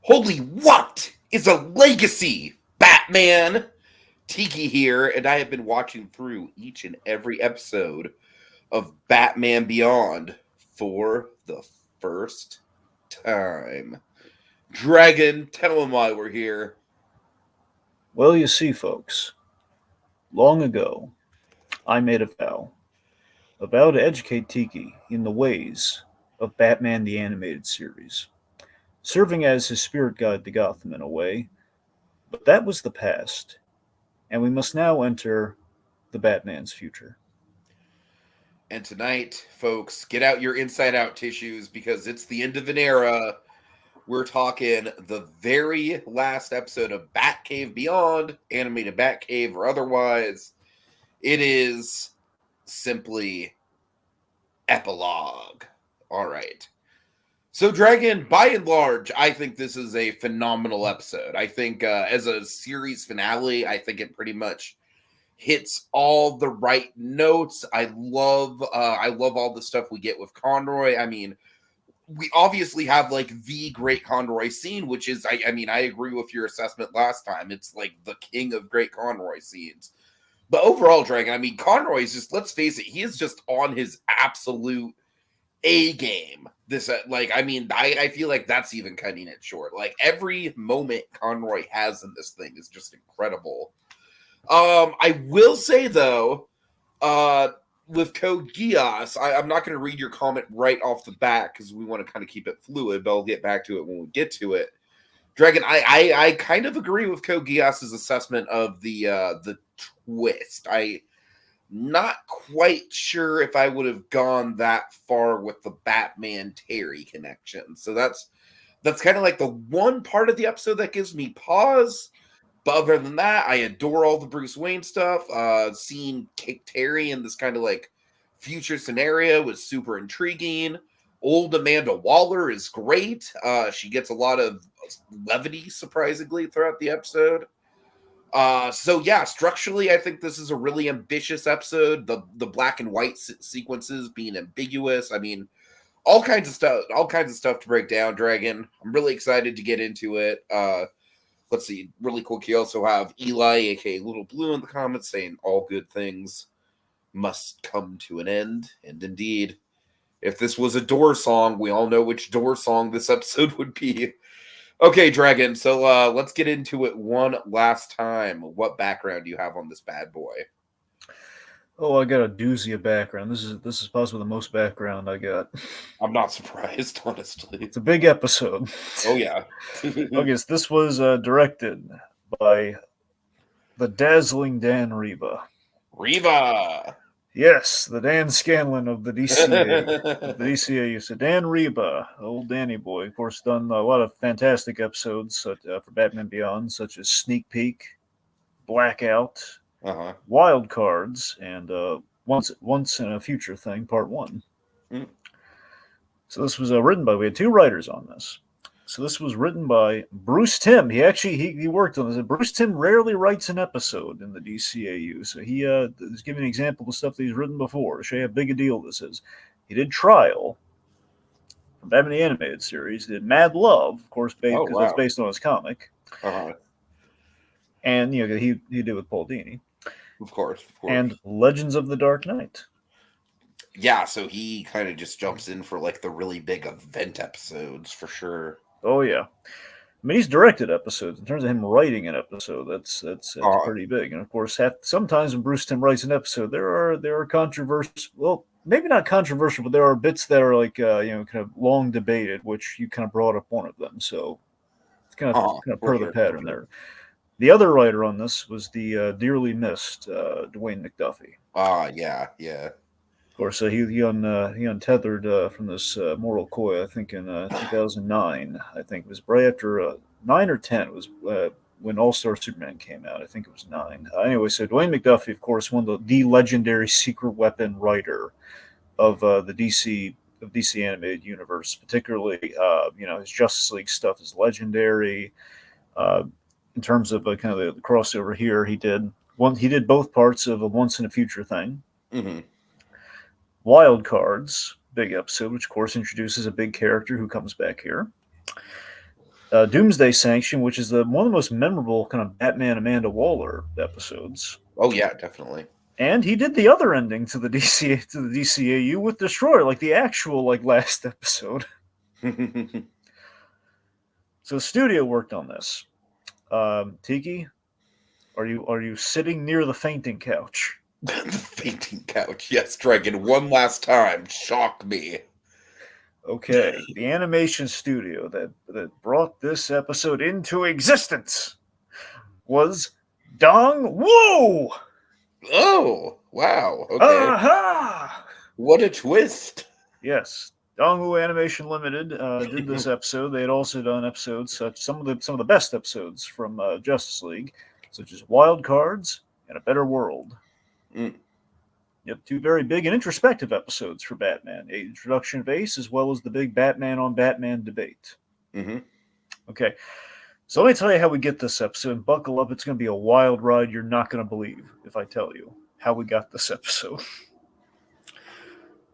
Holy what is a legacy, Batman? Tiki here, and I have been watching through each and every episode of Batman Beyond for the first time. Dragon, tell them why we're here. Well, you see, folks, long ago, I made a vow to educate Tiki in the ways of Batman the Animated Series, serving as his spirit guide to Gotham in a way, but that was the past, and we must now enter the Batman's future. And tonight, folks, get out your inside out tissues because it's the end of an era. We're talking the very last episode of Batcave Beyond, animated Batcave or otherwise. It is simply Epilogue. All right. So, Dragon, by and large, I think this is a phenomenal episode. I think as a series finale, I think it pretty much hits all the right notes. I love all the stuff we get with Conroy. I mean, we obviously have like the great Conroy scene, which is, I mean, I agree with your assessment last time. It's like the king of great Conroy scenes. But overall, Dragon, I mean, Conroy is just, let's face it, he is just on his absolute A game. This, I feel like that's even cutting it short. Like every moment Conroy has in this thing is just incredible. I will say though, with Code Geass, I'm not going to read your comment right off the bat because we want to kind of keep it fluid, but I'll get back to it when we get to it. Dragon, I kind of agree with Code Geass's assessment of the twist. I not quite sure if I would have gone that far with the Batman Terry connection. So that's kind of like the one part of the episode that gives me pause. But other than that, I adore all the Bruce Wayne stuff. Seeing Terry in this kind of like future scenario was super intriguing. Old Amanda Waller is great. She gets a lot of levity, surprisingly, throughout the episode. So yeah, structurally, I think this is a really ambitious episode. The black and white sequences being ambiguous. I mean, all kinds of stuff to break down, Dragon. I'm really excited to get into it. Let's see, really quick. You also have Eli, aka Little Blue, in the comments saying all good things must come to an end. And indeed, if this was a Door song, we all know which Door song this episode would be. Okay, Dragon, so let's get into it one last time. What background do you have on this bad boy? Oh, I got a doozy of background. This is possibly the most background I got. I'm not surprised, honestly. It's a big episode. Oh, yeah. Okay, so this was directed by the dazzling Dan Reba. Reba! Yes, the Dan Scanlon of the DCAU. So Dan Reba, old Danny boy, of course, done a lot of fantastic episodes for Batman Beyond, such as Sneak Peek, Blackout, Wild Cards, and Once in a Future Thing, Part 1. Mm. So this was written by, we had two writers on this. So this was written by Bruce Timm. He worked on this. Bruce Timm rarely writes an episode in the DCAU. So he is giving an example of stuff that he's written before to show you how big a deal this is. He did Trial from Batman the Animated Series. He did Mad Love, of course, because that's based on his comic. And he did with Paul Dini. Of course. And Legends of the Dark Knight. Yeah, so he kind of just jumps in for like the really big event episodes for sure. Oh yeah, I mean he's directed episodes. In terms of him writing an episode, that's pretty big. And of course, sometimes when Bruce Timm writes an episode, there are controversial. Well, maybe not controversial, but there are bits that are like kind of long debated, which you kind of brought up one of them. So it's kind of part of the pattern there. The other writer on this was the dearly missed Dwayne McDuffie. Yeah. Of course, he untethered from this mortal coil, I think, in 2009. I think it was right after 9 or 10. It was when All-Star Superman came out. I think it was 9. Anyway, so Dwayne McDuffie, of course, one of the legendary secret weapon writer of the DC animated universe. Particularly, his Justice League stuff is legendary. In terms of kind of the crossover here, he did both parts of a Once in a Future Thing. Mm-hmm. Wild Cards, big episode, which of course introduces a big character who comes back here. Doomsday Sanction, which is one of the most memorable kind of Batman Amanda Waller episodes. Oh yeah, definitely. And he did the other ending to the DCAU with Destroyer, like the actual last episode. So the studio worked on this. Tiki, are you sitting near the fainting couch? The fainting couch. Yes, Dragon. One last time, shock me. Okay, the animation studio that brought this episode into existence was Dong Woo. Oh, wow. Okay. Aha! What a twist. Yes, Dongwu Animation Limited did this episode. They had also done episodes such some of the best episodes from Justice League, such as Wild Cards and A Better World. Mm. Yep, two very big and introspective episodes for Batman. A introduction of Ace, as well as the big Batman on Batman debate. Mm-hmm. Okay, so let me tell you how we get this episode. And buckle up, it's going to be a wild ride you're not going to believe if I tell you how we got this episode.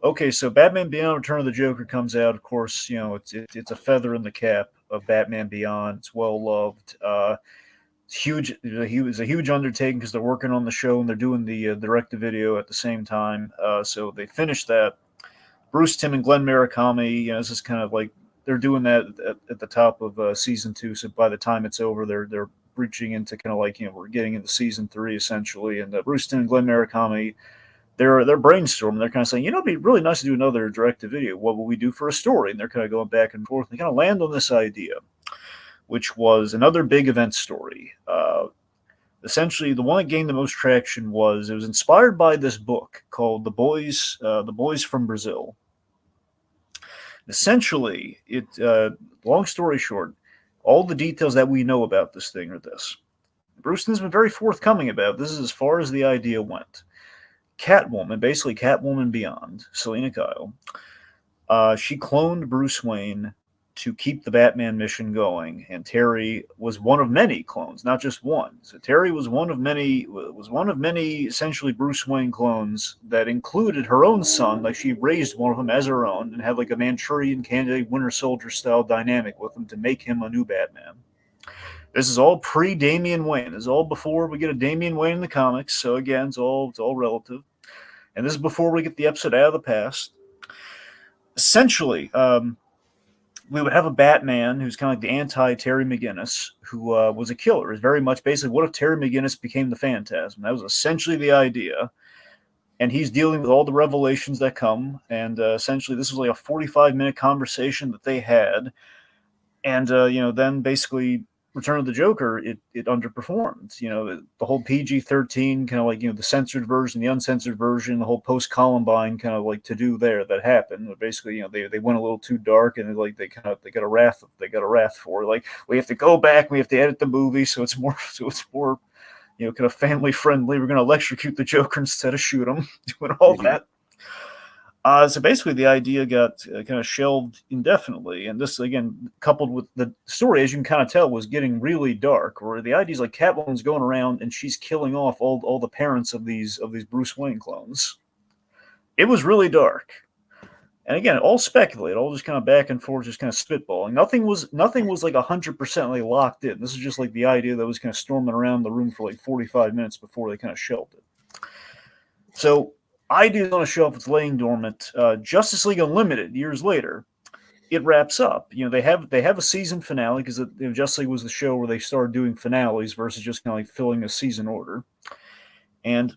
Okay, so Batman Beyond: Return of the Joker comes out. Of course, it's a feather in the cap of Batman Beyond. It's well loved. It's huge. It was a huge undertaking because they're working on the show and they're doing the direct-to-video at the same time. So they finished that. Bruce Timm and Glenn Murakami. This is kind of like they're doing that at the top of season 2. So by the time it's over, they're reaching into kind of like we're getting into season 3 essentially. And Bruce Timm and Glenn Murakami. They're brainstorming. They're kind of saying, it'd be really nice to do another direct-to-video. What will we do for a story? And they're kind of going back and forth. They kind of land on this idea, which was another big event story. Essentially, the one that gained the most traction it was inspired by this book called The Boys from Brazil. Essentially, long story short, all the details that we know about this thing are this. Bruce has been very forthcoming about it. This is as far as the idea went. Basically Catwoman Beyond, Selena Kyle, she cloned Bruce Wayne to keep the Batman mission going, and Terry was one of many clones, not just one. So Terry was one of many essentially Bruce Wayne clones that included her own son. Like she raised one of them as her own and had like a Manchurian Candidate Winter Soldier style dynamic with him to make him a new Batman. This is all pre-Damian Wayne. This is all before we get a Damian Wayne in the comics. So again, it's all relative. And this is before we get the episode out of the past. Essentially, we would have a Batman who's kind of like the anti-Terry McGinnis, who was a killer. It's very much basically, what if Terry McGinnis became the Phantasm? That was essentially the idea. And he's dealing with all the revelations that come. And essentially, this was like a 45-minute conversation that they had. And, then basically Return of the Joker, it underperformed. The whole PG-13 kind of like, the censored version, the uncensored version, the whole post-Columbine kind of like to-do there that happened. But basically, they went a little too dark, and they got a wrath for it. Like, we have to go back, we have to edit the movie so it's more kind of family friendly. We're going to electrocute the Joker instead of shoot him, doing all that. So basically, the idea got kind of shelved indefinitely, and this again, coupled with the story, as you can kind of tell, was getting really dark. Where the idea is like Catwoman's going around and she's killing off all the parents of these Bruce Wayne clones. It was really dark, and again, all speculated, all just kind of back and forth, just kind of spitballing. Nothing was like 100% locked in. This is just like the idea that was kind of storming around the room for like 45 minutes before they kind of shelved it. So. Ideas on a shelf, it's laying dormant. Justice League Unlimited, years later, it wraps up. They have a season finale because Justice League was the show where they started doing finales versus just kind of like filling a season order. And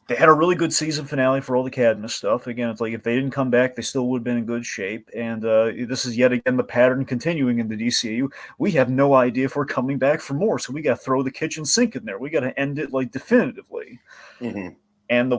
they had a really good season finale for all the Cadmus stuff. Again, it's like if they didn't come back, they still would have been in good shape. And this is yet again the pattern continuing in the DCAU. We have no idea if we're coming back for more, so we got to throw the kitchen sink in there. We got to end it like definitively. Mm-hmm. And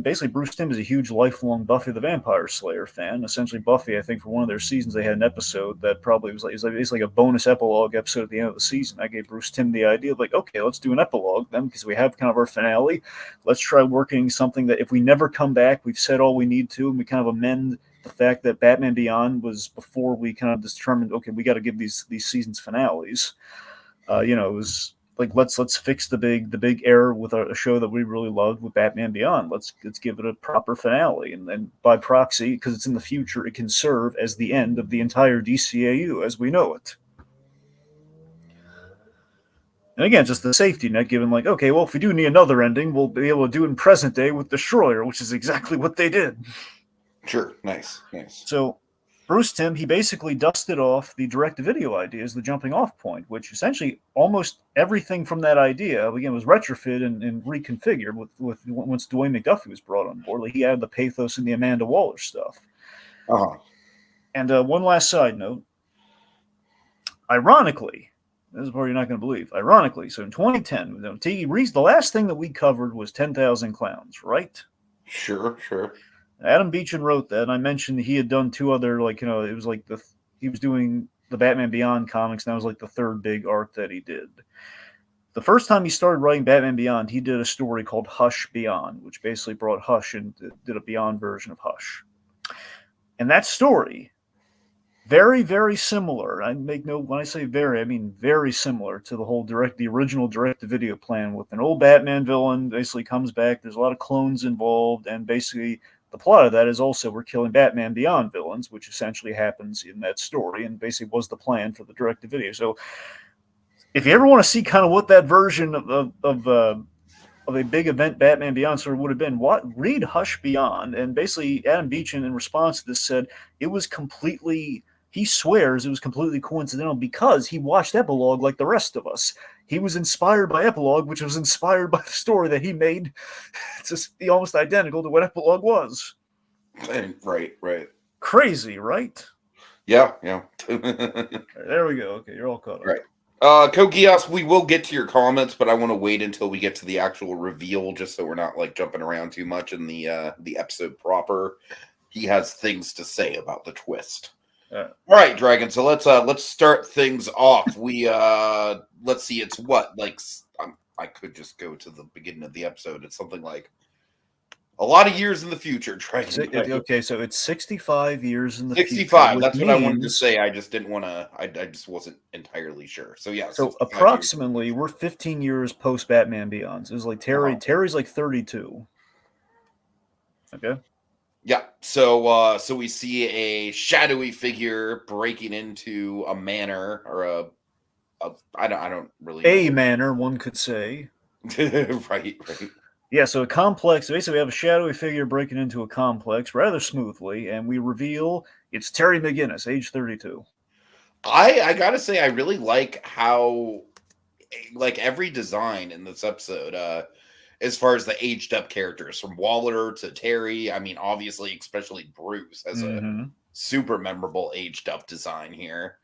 basically Bruce Timm is a huge lifelong Buffy the Vampire Slayer fan. Essentially, Buffy, I think for one of their seasons, they had an episode that probably was like a bonus epilogue episode at the end of the season. I gave Bruce Timm the idea of like, okay, let's do an epilogue then because we have kind of our finale. Let's try working something that if we never come back, we've said all we need to, and we kind of amend the fact that Batman Beyond was before we kind of determined, okay, we got to give these seasons finales. It was. Like let's fix the big error with a show that we really loved with Batman Beyond. Let's give it a proper finale, and then by proxy, because it's in the future, it can serve as the end of the entire DCAU as we know it. And again, just the safety net, given like, okay, well, if we do need another ending, we'll be able to do it in present day with Destroyer, which is exactly what they did. Sure, nice. So Bruce Timm, he basically dusted off the direct-to-video idea as the jumping-off point, which essentially almost everything from that idea, again, was retrofit and reconfigured with once Dwayne McDuffie was brought on board. Like, he added the pathos and the Amanda Waller stuff. And one last side note. Ironically, this is part you're not going to believe. Ironically, so in 2010, Tiki Reese, the last thing that we covered was 10,000 Clowns, right? Sure. Adam Beechin wrote that, and I mentioned he had done two other, like, it was like he was doing the Batman Beyond comics, and that was like the third big arc that he did. The first time he started writing Batman Beyond, he did a story called Hush Beyond, which basically brought Hush and did a Beyond version of Hush. And that story, very, very similar. When I say very, I mean very similar to the original direct-to-video plan, with an old Batman villain basically comes back. There's a lot of clones involved, and basically the plot of that is also we're killing Batman Beyond villains, which essentially happens in that story, and basically was the plan for the direct-to-video. So if you ever want to see kind of what that version of a big event Batman Beyond sort of would have been, read Hush Beyond. And basically Adam Beechin, in response to this, said it was completely... He swears it was completely coincidental because he watched Epilogue like the rest of us. He was inspired by Epilogue, which was inspired by the story that he made to be almost identical to what Epilogue was. Right. Crazy, right? Yeah. There we go. Okay, you're all caught up. Right. Kokios, we will get to your comments, but I want to wait until we get to the actual reveal, just so we're not like jumping around too much in the episode proper. He has things to say about the twist. All right, Dragon. So let's start things off. We let's see. It's what, like, I could just go to the beginning of the episode. It's something like a lot of years in the future, Dragon. Okay, so it's 65 years in the 65. future. That's what I wanted to say. I just didn't want to. I just wasn't entirely sure. So yeah. So approximately, we're 15 years post Batman Beyond. So it's like Terry's like 32. Okay. Yeah, so we see a shadowy figure breaking into a manor, or I don't really know. A manor, one could say. Right. Yeah, so a complex. Basically, we have a shadowy figure breaking into a complex rather smoothly, and we reveal it's Terry McGinnis, age 32. I gotta say, I really like how, like, every design in this episode, as far as the aged up characters, from Waller to Terry. I mean, obviously, especially Bruce has a super memorable aged up design here.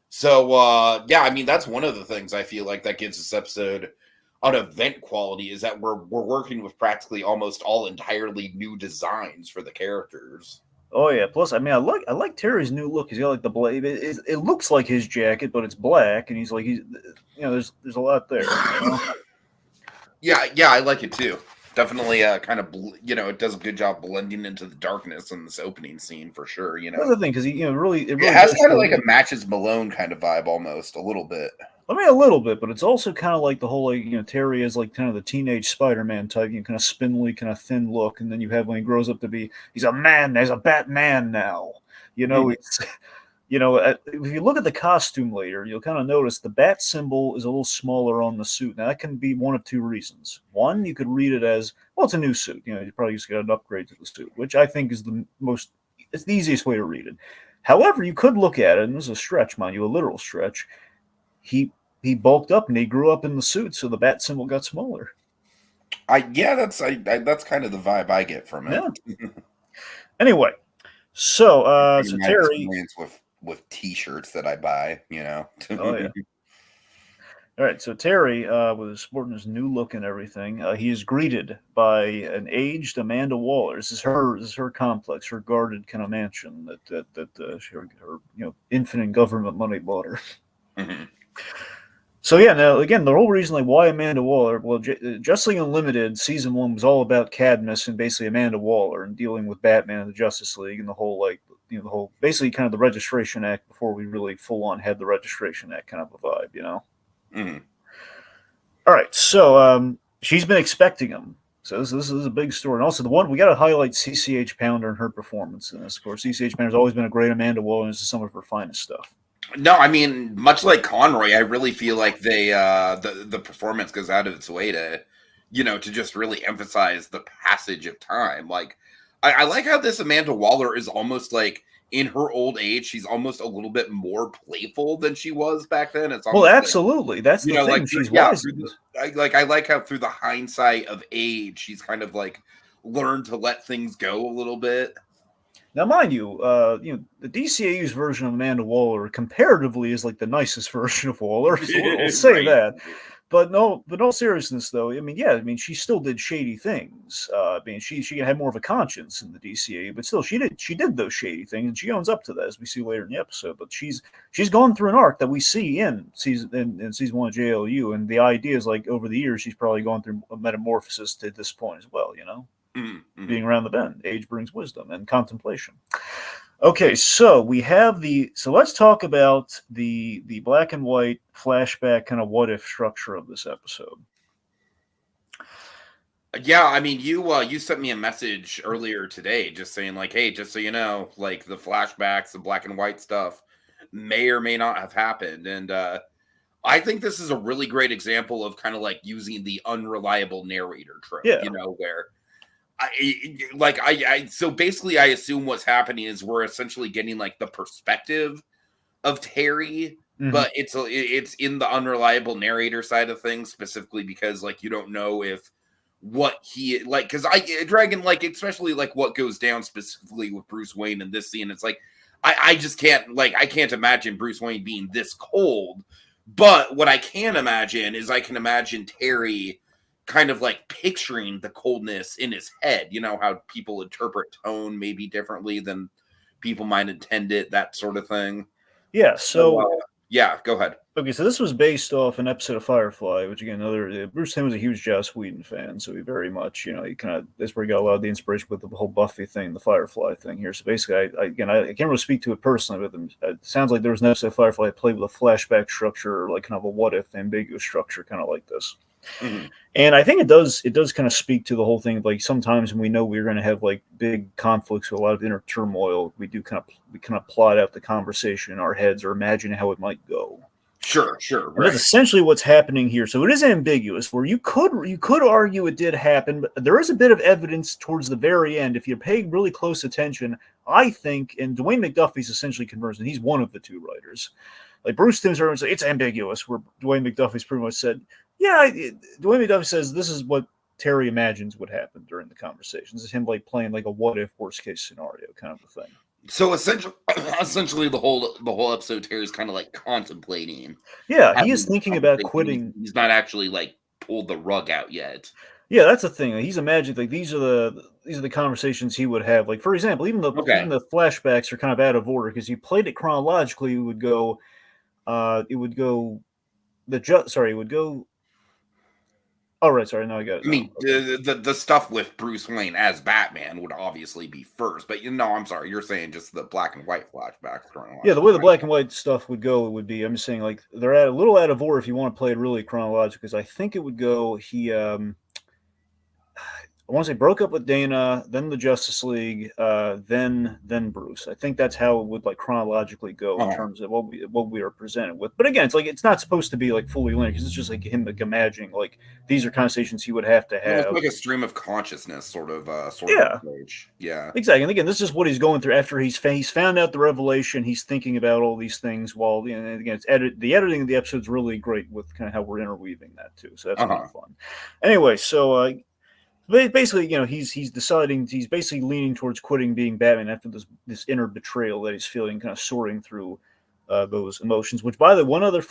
So, yeah, I mean, that's one of the things I feel like that gives this episode an event quality, is that we're working with practically almost all entirely new designs for the characters. Oh yeah. Plus, I mean, I like Terry's new look. He's got like the blade. It looks like his jacket, but it's black, and there's a lot there. You know? Yeah, I like it too. Definitely, kind of, it does a good job blending into the darkness in this opening scene for sure. That's the thing, because it really it has kind of like a Matches Malone kind of vibe, almost a little bit. I mean, a little bit, but it's also kind of like the whole, like, Terry is like kind of the teenage Spider-Man type, kind of spindly, kind of thin look, and then you have when he grows up to be, he's a man, he's a Batman now. It's. If you look at the costume later, you'll kind of notice the bat symbol is a little smaller on the suit. Now, that can be one of two reasons. One, you could read it as, well, it's a new suit. You probably just got an upgrade to the suit, which I think is it's the easiest way to read it. However, you could look at it, and this is a stretch, mind you, a literal stretch. He bulked up and he grew up in the suit, so the bat symbol got smaller. That's kind of the vibe I get from it. Yeah. Anyway, so Terry with T-shirts that I buy, Oh yeah. All right, so Terry, was sporting his new look and everything. He is greeted by an aged Amanda Waller. This is her complex, her guarded kind of mansion that her infinite government money bought her. Mm-hmm. So yeah, now again, the whole reason, like, why Amanda Waller? Well, Justice League Unlimited season 1 was all about Cadmus and basically Amanda Waller and dealing with Batman and the Justice League and the whole, like, the whole basically kind of the Registration Act before we really full on had the Registration Act kind of a vibe, Mm-hmm. All right, so she's been expecting him. So this is a big story, and also the one we got to highlight CCH Pounder and her performance in this. Of course, CCH Pounder's always been a great Amanda Waller, and this is some of her finest stuff. No, I mean, much like Conroy, I really feel like the performance goes out of its way to, to just really emphasize the passage of time. Like, I like how this Amanda Waller is almost like in her old age, she's almost a little bit more playful than she was back then. It's Well, almost like, absolutely. That's the thing. like She's yeah, wizened. I like how through the hindsight of age, she's kind of like learned to let things go a little bit. Now, mind you, the DCAU's version of Amanda Waller comparatively is like the nicest version of Waller. So we'll say Right. that. But no seriousness though. I mean, yeah, I mean, she still did shady things. I mean, she had more of a conscience in the DCAU, but still, she did those shady things, and she owns up to that, as we see later in the episode. But she's gone through an arc that we see in season 1 of JLU, and the idea is like over the years she's probably gone through a metamorphosis to this point as well. Mm-hmm. Being around the bend, age brings wisdom and contemplation. Okay, so we have so let's talk about the black and white flashback kind of what if structure of this episode. Yeah, I mean, you sent me a message earlier today just saying like, hey, just so you know, like the flashbacks, the black and white stuff may or may not have happened. And I think this is a really great example of kind of like using the unreliable narrator trope, Yeah. Where so basically I assume what's happening is we're essentially getting like the perspective of Terry, but it's in the unreliable narrator side of things, specifically because like you don't know if what he like, because Dragon, like, especially like what goes down specifically with Bruce Wayne in this scene, it's like I just can't, like, I can't imagine Bruce Wayne being this cold. But what I can imagine is I can imagine Terry kind of like picturing the coldness in his head, how people interpret tone maybe differently than people might intend it, that sort of thing. Yeah, so yeah, go ahead. Okay, so this was based off an episode of Firefly, which again, Bruce Timm was a huge Joss Whedon fan, so he very much, he kind of, that's where he got a lot of the inspiration with the whole Buffy thing, the Firefly thing here. So basically, I can't really speak to it personally, but it sounds like there was an episode of Firefly that played with a flashback structure, or like kind of a what if ambiguous structure, kind of like this. Mm-hmm. And I think it does kind of speak to the whole thing of like sometimes when we know we're going to have like big conflicts with a lot of inner turmoil, we kind of plot out the conversation in our heads or imagine how it might go. Sure. Right. That's essentially what's happening here. So it is ambiguous, where you could argue it did happen, but there is a bit of evidence towards the very end. If you pay really close attention, I think, and Dwayne McDuffie's essentially conversant, he's one of the two writers. Like Bruce Timm's argument says, it's ambiguous, where Dwayne McDuffie's pretty much said, yeah, Dwayne McDuffie says this is what Terry imagines would happen during the conversations. It's him like playing like a what if worst case scenario kind of a thing. So essentially the whole episode, Terry's kind of like contemplating. Yeah, he is thinking about quitting. He's not actually like pulled the rug out yet. Yeah, that's the thing. He's imagined like these are the conversations he would have. Like for example, even the flashbacks are kind of out of order because you played it chronologically. It would go. Oh, right. Sorry, no, I got it. I mean, the stuff with Bruce Wayne as Batman would obviously be first, but I'm sorry, you're saying just the black and white flashbacks. Yeah, the way the black and white stuff would go would be, I'm just saying, like, they're a little out of order if you want to play it really chronological, because I think it would go, I want to say broke up with Dana, then the Justice League, then Bruce. I think that's how it would like chronologically go in terms of what we are presented with. But again, it's like it's not supposed to be like fully linear because it's just like him like imagining like these are conversations he would have to have. It's like a stream of consciousness sort of approach. Yeah, exactly. And again, this is what he's going through after he's found out the revelation. He's thinking about all these things while and again, the editing of the episode is really great with kind of how we're interweaving that too. So that's kind of fun. Anyway, so. Basically, he's deciding, he's basically leaning towards quitting being Batman after this inner betrayal that he's feeling, kind of soaring through those emotions. Which, by the way, one other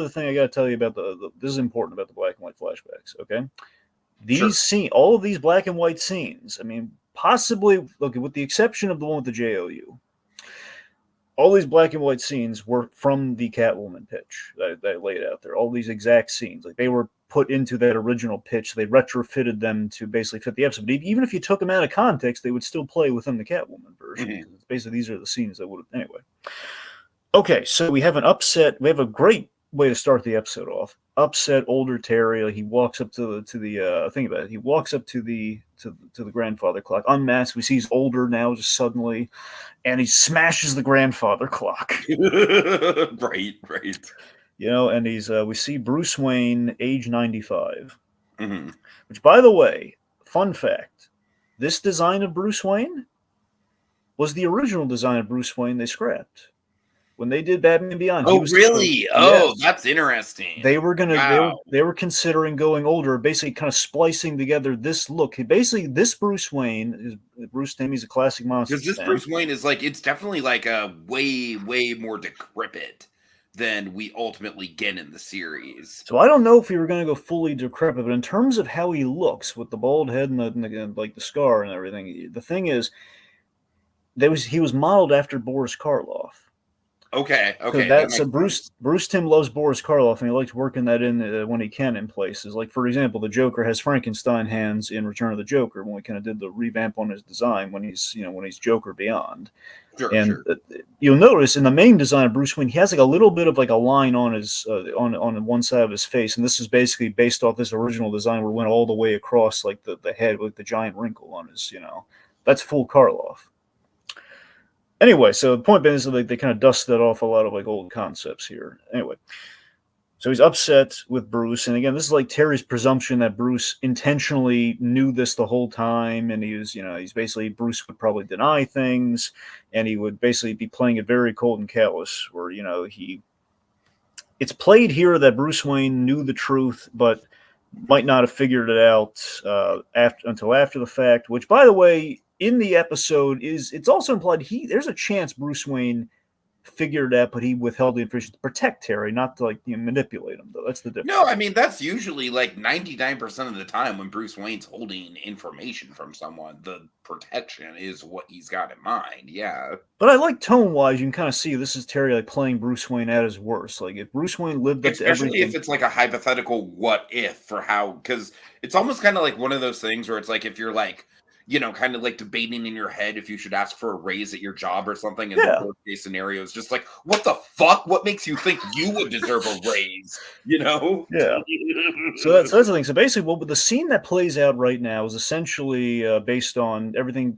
thing I got to tell you about this is important about the black and white flashbacks. Okay, all of these black and white scenes. I mean, possibly, look, with the exception of the one with the JOU, all these black and white scenes were from the Catwoman pitch that I laid out there. All these exact scenes, like they were put into that original pitch. They retrofitted them to basically fit the episode. But even if you took them out of context, they would still play within the Catwoman version. Mm-hmm. Basically, these are the scenes that would have... Anyway. Okay, so we have a great way to start the episode off. Upset older Terry. Like he walks up to the think about it. He walks up to the to the grandfather clock. Unmasked, we see he's older now, just suddenly, and he smashes the grandfather clock. Right. And we see Bruce Wayne, age 95. Mm-hmm. Which, by the way, fun fact: this design of Bruce Wayne was the original design of Bruce Wayne they scrapped. When they did Batman Beyond, oh really? Oh, that's interesting. They were they were considering going older, basically kind of splicing together this look. Basically, this Bruce Wayne is Bruce Timm. He's a classic monster. Because this Bruce Wayne is it's definitely a way more decrepit than we ultimately get in the series. So I don't know if we were going to go fully decrepit, but in terms of how he looks with the bald head and the scar and everything, the thing is, he was modeled after Boris Karloff. Okay. So Bruce Timm loves Boris Karloff, and he likes working that in when he can in places. Like, for example, the Joker has Frankenstein hands in Return of the Joker when we kind of did the revamp on his design when he's Joker Beyond. Sure. You'll notice in the main design of Bruce Wayne, he has a little bit of a line on his on one side of his face, and this is basically based off this original design where it went all the way across the head with the giant wrinkle on his. That's full Karloff. Anyway, so the point being is that they kind of dusted off a lot of old concepts here. Anyway, so he's upset with Bruce, and again, this is Terry's presumption that Bruce intentionally knew this the whole time, and he's basically, Bruce would probably deny things, and he would basically be playing it very cold and callous, where it's played here that Bruce Wayne knew the truth, but might not have figured it out until after the fact. Which, by the way, in the episode it's also implied there's a chance Bruce Wayne figured it out, but he withheld the information to protect Terry, not to manipulate him. Though that's the difference. No, I mean that's usually 99% of the time when Bruce Wayne's holding information from someone, the protection is what he's got in mind. Yeah, but I like tone-wise, you can kind of see this is Terry playing Bruce Wayne at his worst. If Bruce Wayne lived up to everything, especially if it's a hypothetical what if for how, because it's almost kind of one of those things where it's if you're kind of debating in your head if you should ask for a raise at your job or something. And the worst case scenario is just what the fuck? What makes you think you would deserve a raise? Yeah. So that's the thing. So basically, the scene that plays out right now is essentially based on everything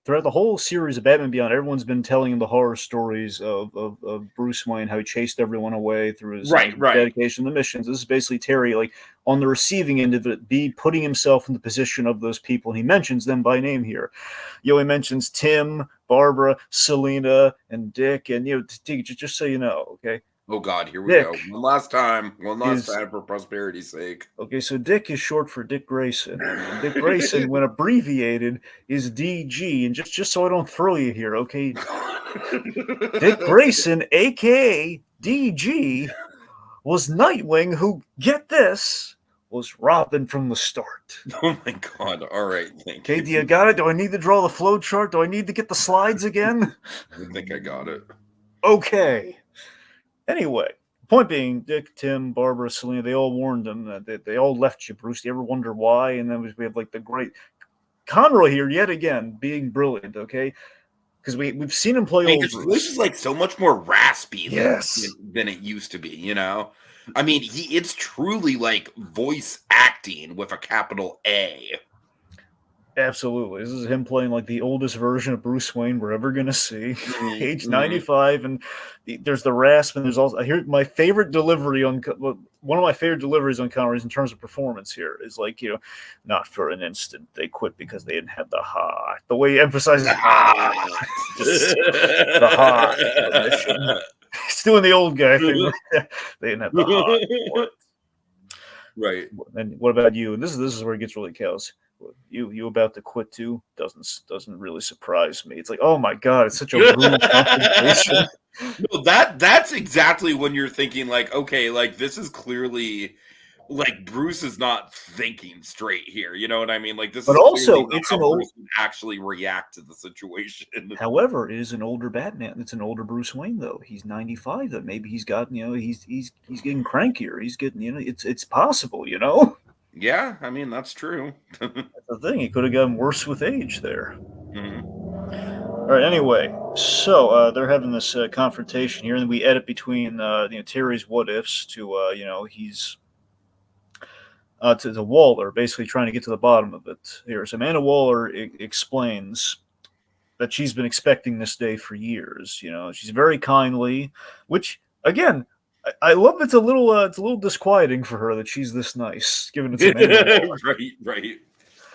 throughout the whole series of Batman Beyond. Everyone's been telling him the horror stories of Bruce Wayne, how he chased everyone away through his dedication to the missions. This is basically Terry, on the receiving end of it, putting himself in the position of those people, and he mentions them by name here. He mentions Tim, Barbara, Selena, and Dick, and just so you know, okay. Oh God, here we go. One last time for prosperity's sake. Okay, so Dick is short for Dick Grayson, and Dick Grayson, when abbreviated, is DG. And just so I don't throw you here, okay, Dick Grayson, aka DG, was Nightwing, who, get this, was Robin from the start. Oh my God! All right, thank you. Okay, do you got it? Do I need to draw the flow chart? Do I need to get the slides again? I think I got it. Okay. Anyway, point being, Dick, Tim, Barbara, Selena, they all warned him that they all left you, Bruce. Do you ever wonder why? And then we have the great Conroy here yet again, being brilliant, okay? Because we've seen him play old Bruce. Bruce. His voice is so much more raspy than it used to be, I mean, it's truly voice acting with a capital A. Absolutely. This is him playing the oldest version of Bruce Wayne we're ever going to see. Age 95, and there's the rasp, and there's also, I hear my favorite delivery one of my favorite deliveries on Connery's in terms of performance here is not for an instant they quit because they didn't have the heart. The way he emphasizes the heart. The heart. He's doing the old guy thing. They didn't have the heart. Right. And what about you? And this is where it gets really callous. You about to quit too? Doesn't really surprise me. It's oh my God, it's such a brutal confrontation. No, that's exactly when you're thinking okay, this is clearly Bruce is not thinking straight here. You know what I mean? This but is also it's an old Bruce would actually react to the situation. However, it is an older Batman. It's an older Bruce Wayne though. He's 95. That maybe he's got he's getting crankier. He's getting it's possible. Yeah, I mean that's true. That's the thing. He could have gotten worse with age there. Mm-hmm. All right. Anyway, so they're having this confrontation here, and we edit between Terry's what ifs to he's to Waller, basically trying to get to the bottom of it here. So Amanda Waller explains that she's been expecting this day for years. She's very kindly, which again, I love. It's a little disquieting for her that she's this nice, given it's Amanda Waller. Right.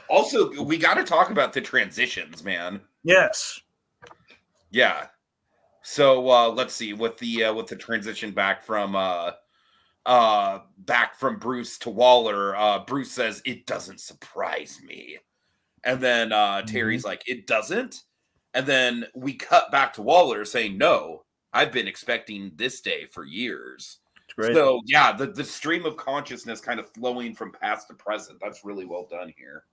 Also, we got to talk about the transitions, man. Yes. Yeah. So let's see with the transition back from Bruce to Waller. Bruce says it doesn't surprise me, and then Terry's like, it doesn't. And then we cut back to Waller saying, no, I've been expecting this day for years. So, yeah, the stream of consciousness kind of flowing from past to present. That's really well done here.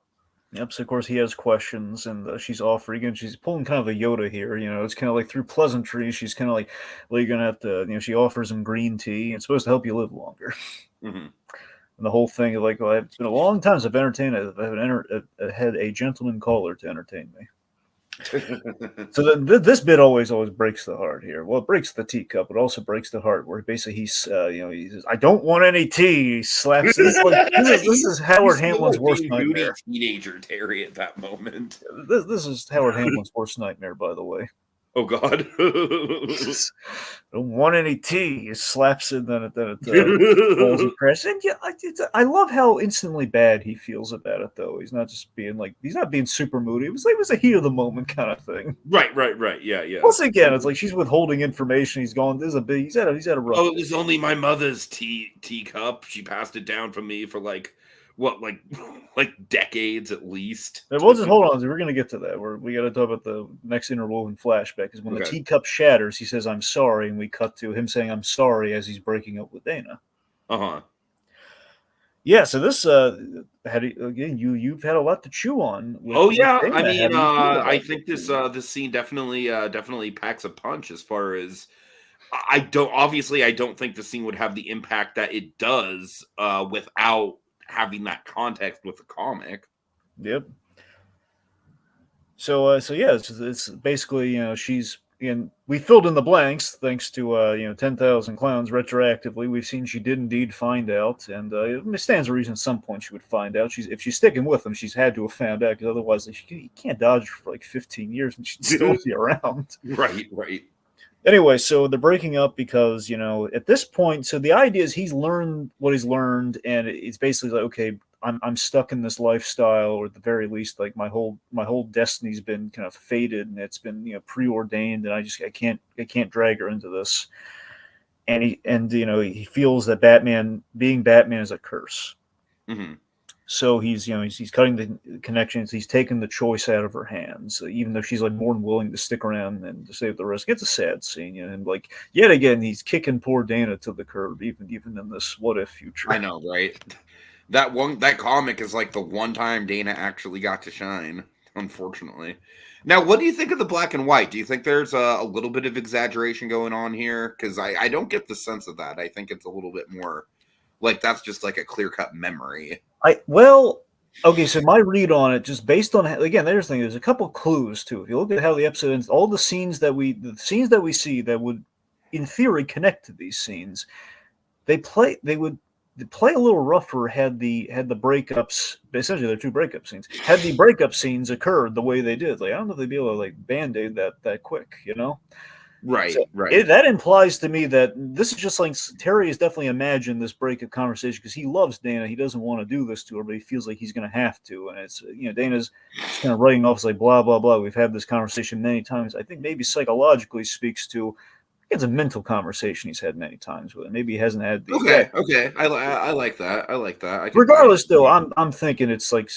Yep, so of course he has questions, and she's offering, and she's pulling kind of a Yoda here. It's kind of like through pleasantries. She's kind of like, well, you're going to have to, she offers him green tea. It's supposed to help you live longer. Mm-hmm. And the whole thing is like, well, it's been a long time since I've had a gentleman caller to entertain me. So this bit always breaks the heart here. Well, it breaks the teacup, but also breaks the heart. Where basically he says, "I don't want any tea." He slaps. This is Howard Hamlin's worst nightmare. Teenager Terry at that moment. This is Howard Hamlin's worst nightmare, by the way. Oh God! I don't want any tea. He slaps it, then it falls across. And yeah, I love how instantly bad he feels about it, though. He's not just being he's not being super moody. It was a heat of the moment kind of thing. Right. Yeah. Also, again, it's like she's withholding information. He's going, he's had a rough. Oh, it was only my mother's teacup. She passed it down from me for like decades at least. We'll just hold on. We're going to get to that. We got to talk about the next interwoven flashback. Because when the teacup shatters, he says, "I'm sorry," and we cut to him saying, "I'm sorry," as he's breaking up with Dana. Yeah. So this you've had a lot to chew on. Dana. I mean, I think this scene definitely packs a punch as far as. I don't think the scene would have the impact that it does without having that context with the comic. Yep. So yeah, it's basically she's we filled in the blanks thanks to 10,000 Clowns retroactively. We've seen she did indeed find out, and it stands to reason at some point she would find out. If she's sticking with them, she's had to have found out, because otherwise you can't dodge her for like 15 years and she'd still be around. Right. Anyway, so they're breaking up because, at this point, so the idea is he's learned what he's learned, and it's basically like, okay, I'm stuck in this lifestyle, or at the very least, like my whole destiny's been kind of fated, and it's been preordained, and I can't drag her into this. And he feels that being Batman is a curse. Mm-hmm. So he's cutting the connections. He's taking the choice out of her hands, even though she's like more than willing to stick around and to save the rest. It's a sad scene, and like yet again, he's kicking poor Dana to the curb, even in this what if future. I know, right? That comic is like the one time Dana actually got to shine, unfortunately. Now, what do you think of the black and white? Do you think there's a little bit of exaggeration going on here? Because I don't get the sense of that. I think it's a little bit more like that's just like a clear-cut memory. Okay, so my read on it, just based on, again, there's a couple clues too. If you look at how the episode ends, all the scenes that we see that would, in theory, connect to these scenes, they would play a little rougher had the breakups. Essentially, they're two breakup scenes. Had the breakup scenes occurred the way they did, like I don't know if they'd be able to like band-aid that quick, Right, so right. That implies to me that this is just like Terry has definitely imagined this breakup conversation because he loves Dana. He doesn't want to do this to her, but he feels like he's going to have to. And it's, Dana's just kind of writing off, like, blah, blah, blah. We've had this conversation many times. I think maybe psychologically speaks to, it's a mental conversation he's had many times with it. Maybe he hasn't had the Okay. I like that. Regardless, though, I'm thinking it's like,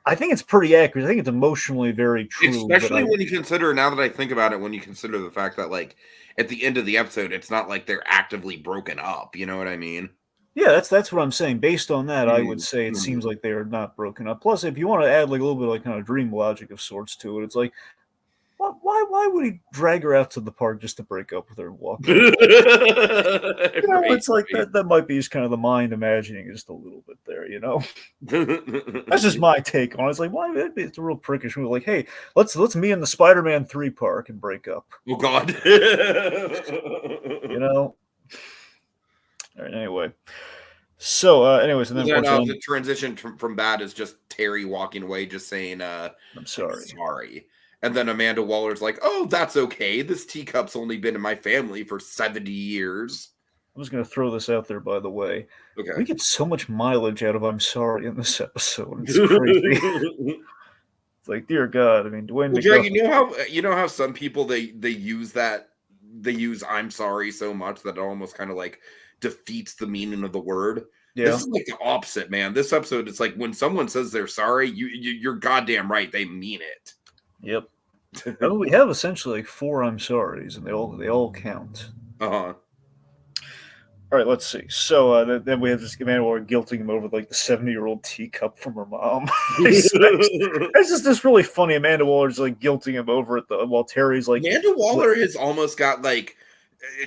I think it's pretty accurate. I think it's emotionally very true. Especially when you consider, now that I think about it, when you consider the fact that, like, at the end of the episode, it's not like they're actively broken up. You know what I mean? Yeah, that's what I'm saying. Based on that, I would say it seems like they are not broken up. Plus, if you want to add like a little bit of like kind of dream logic of sorts to it, it's like, why would he drag her out to the park just to break up with her and walk? It's like that might be just kind of the mind imagining just a little bit there, That's just my take on it. It's like, why? It's a real prickish move. Like, hey, let's meet in the Spider-Man 3 park and break up. Oh God. All right, anyway. So, anyways, and then of course, the transition from that is just Terry walking away, just saying, I'm sorry. Sorry. And then Amanda Waller's like, oh, that's okay. This teacup's only been in my family for 70 years. I'm just going to throw this out there, by the way. Okay. We get so much mileage out of I'm sorry in this episode. It's crazy. It's like, dear God. I mean, Dwayne McDuffie. You know how some people they use I'm sorry so much that it almost kind of like defeats the meaning of the word. Yeah. This is like the opposite, man. This episode, it's like when someone says they're sorry, you're goddamn right. They mean it. Yep. We have essentially like 4 I'm sorries, and they all count. Uh-huh. All right, let's see. So then we have this Amanda Waller guilting him over like the 70-year-old teacup from her mom. It's just this really funny. Amanda Waller's like guilting him over it while Terry's like. Amanda Waller has almost got like,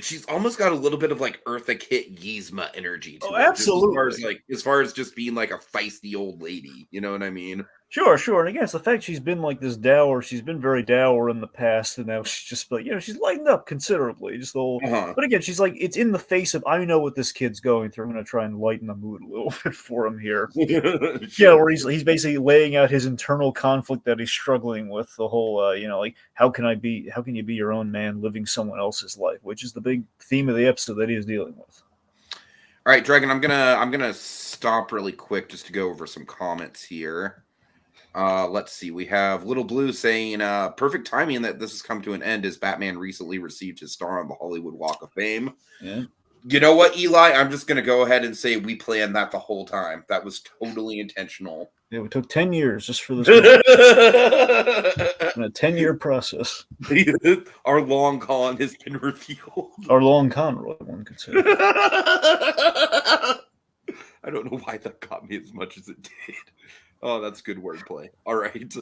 she's almost got a little bit of like Eartha Kitt Yzma energy to her. Absolutely. As far as just being like a feisty old lady, you know what I mean? Sure. And again, it's the fact she's been like this dour. She's been very dour in the past, and now she's just like, she's lightened up considerably. Just the whole. Uh-huh. But again, she's like, it's in the face of, I know what this kid's going through. I'm going to try and lighten the mood a little bit for him here. Sure. Yeah, where he's basically laying out his internal conflict that he's struggling with. The whole, like, how can you be your own man living someone else's life, which is the big theme of the episode that he is dealing with. All right, Dragon, I'm gonna stop really quick just to go over some comments here. Let's see. We have Little Blue saying, perfect timing that this has come to an end as Batman recently received his star on the Hollywood Walk of Fame. Yeah. You know what, Eli? I'm just going to go ahead and say we planned that the whole time. That was totally intentional. Yeah, we took 10 years just for this. A 10-year process. Our long con has been revealed. Our long Conroy, one could say. I don't know why that got me as much as it did. Oh, that's good wordplay. All right.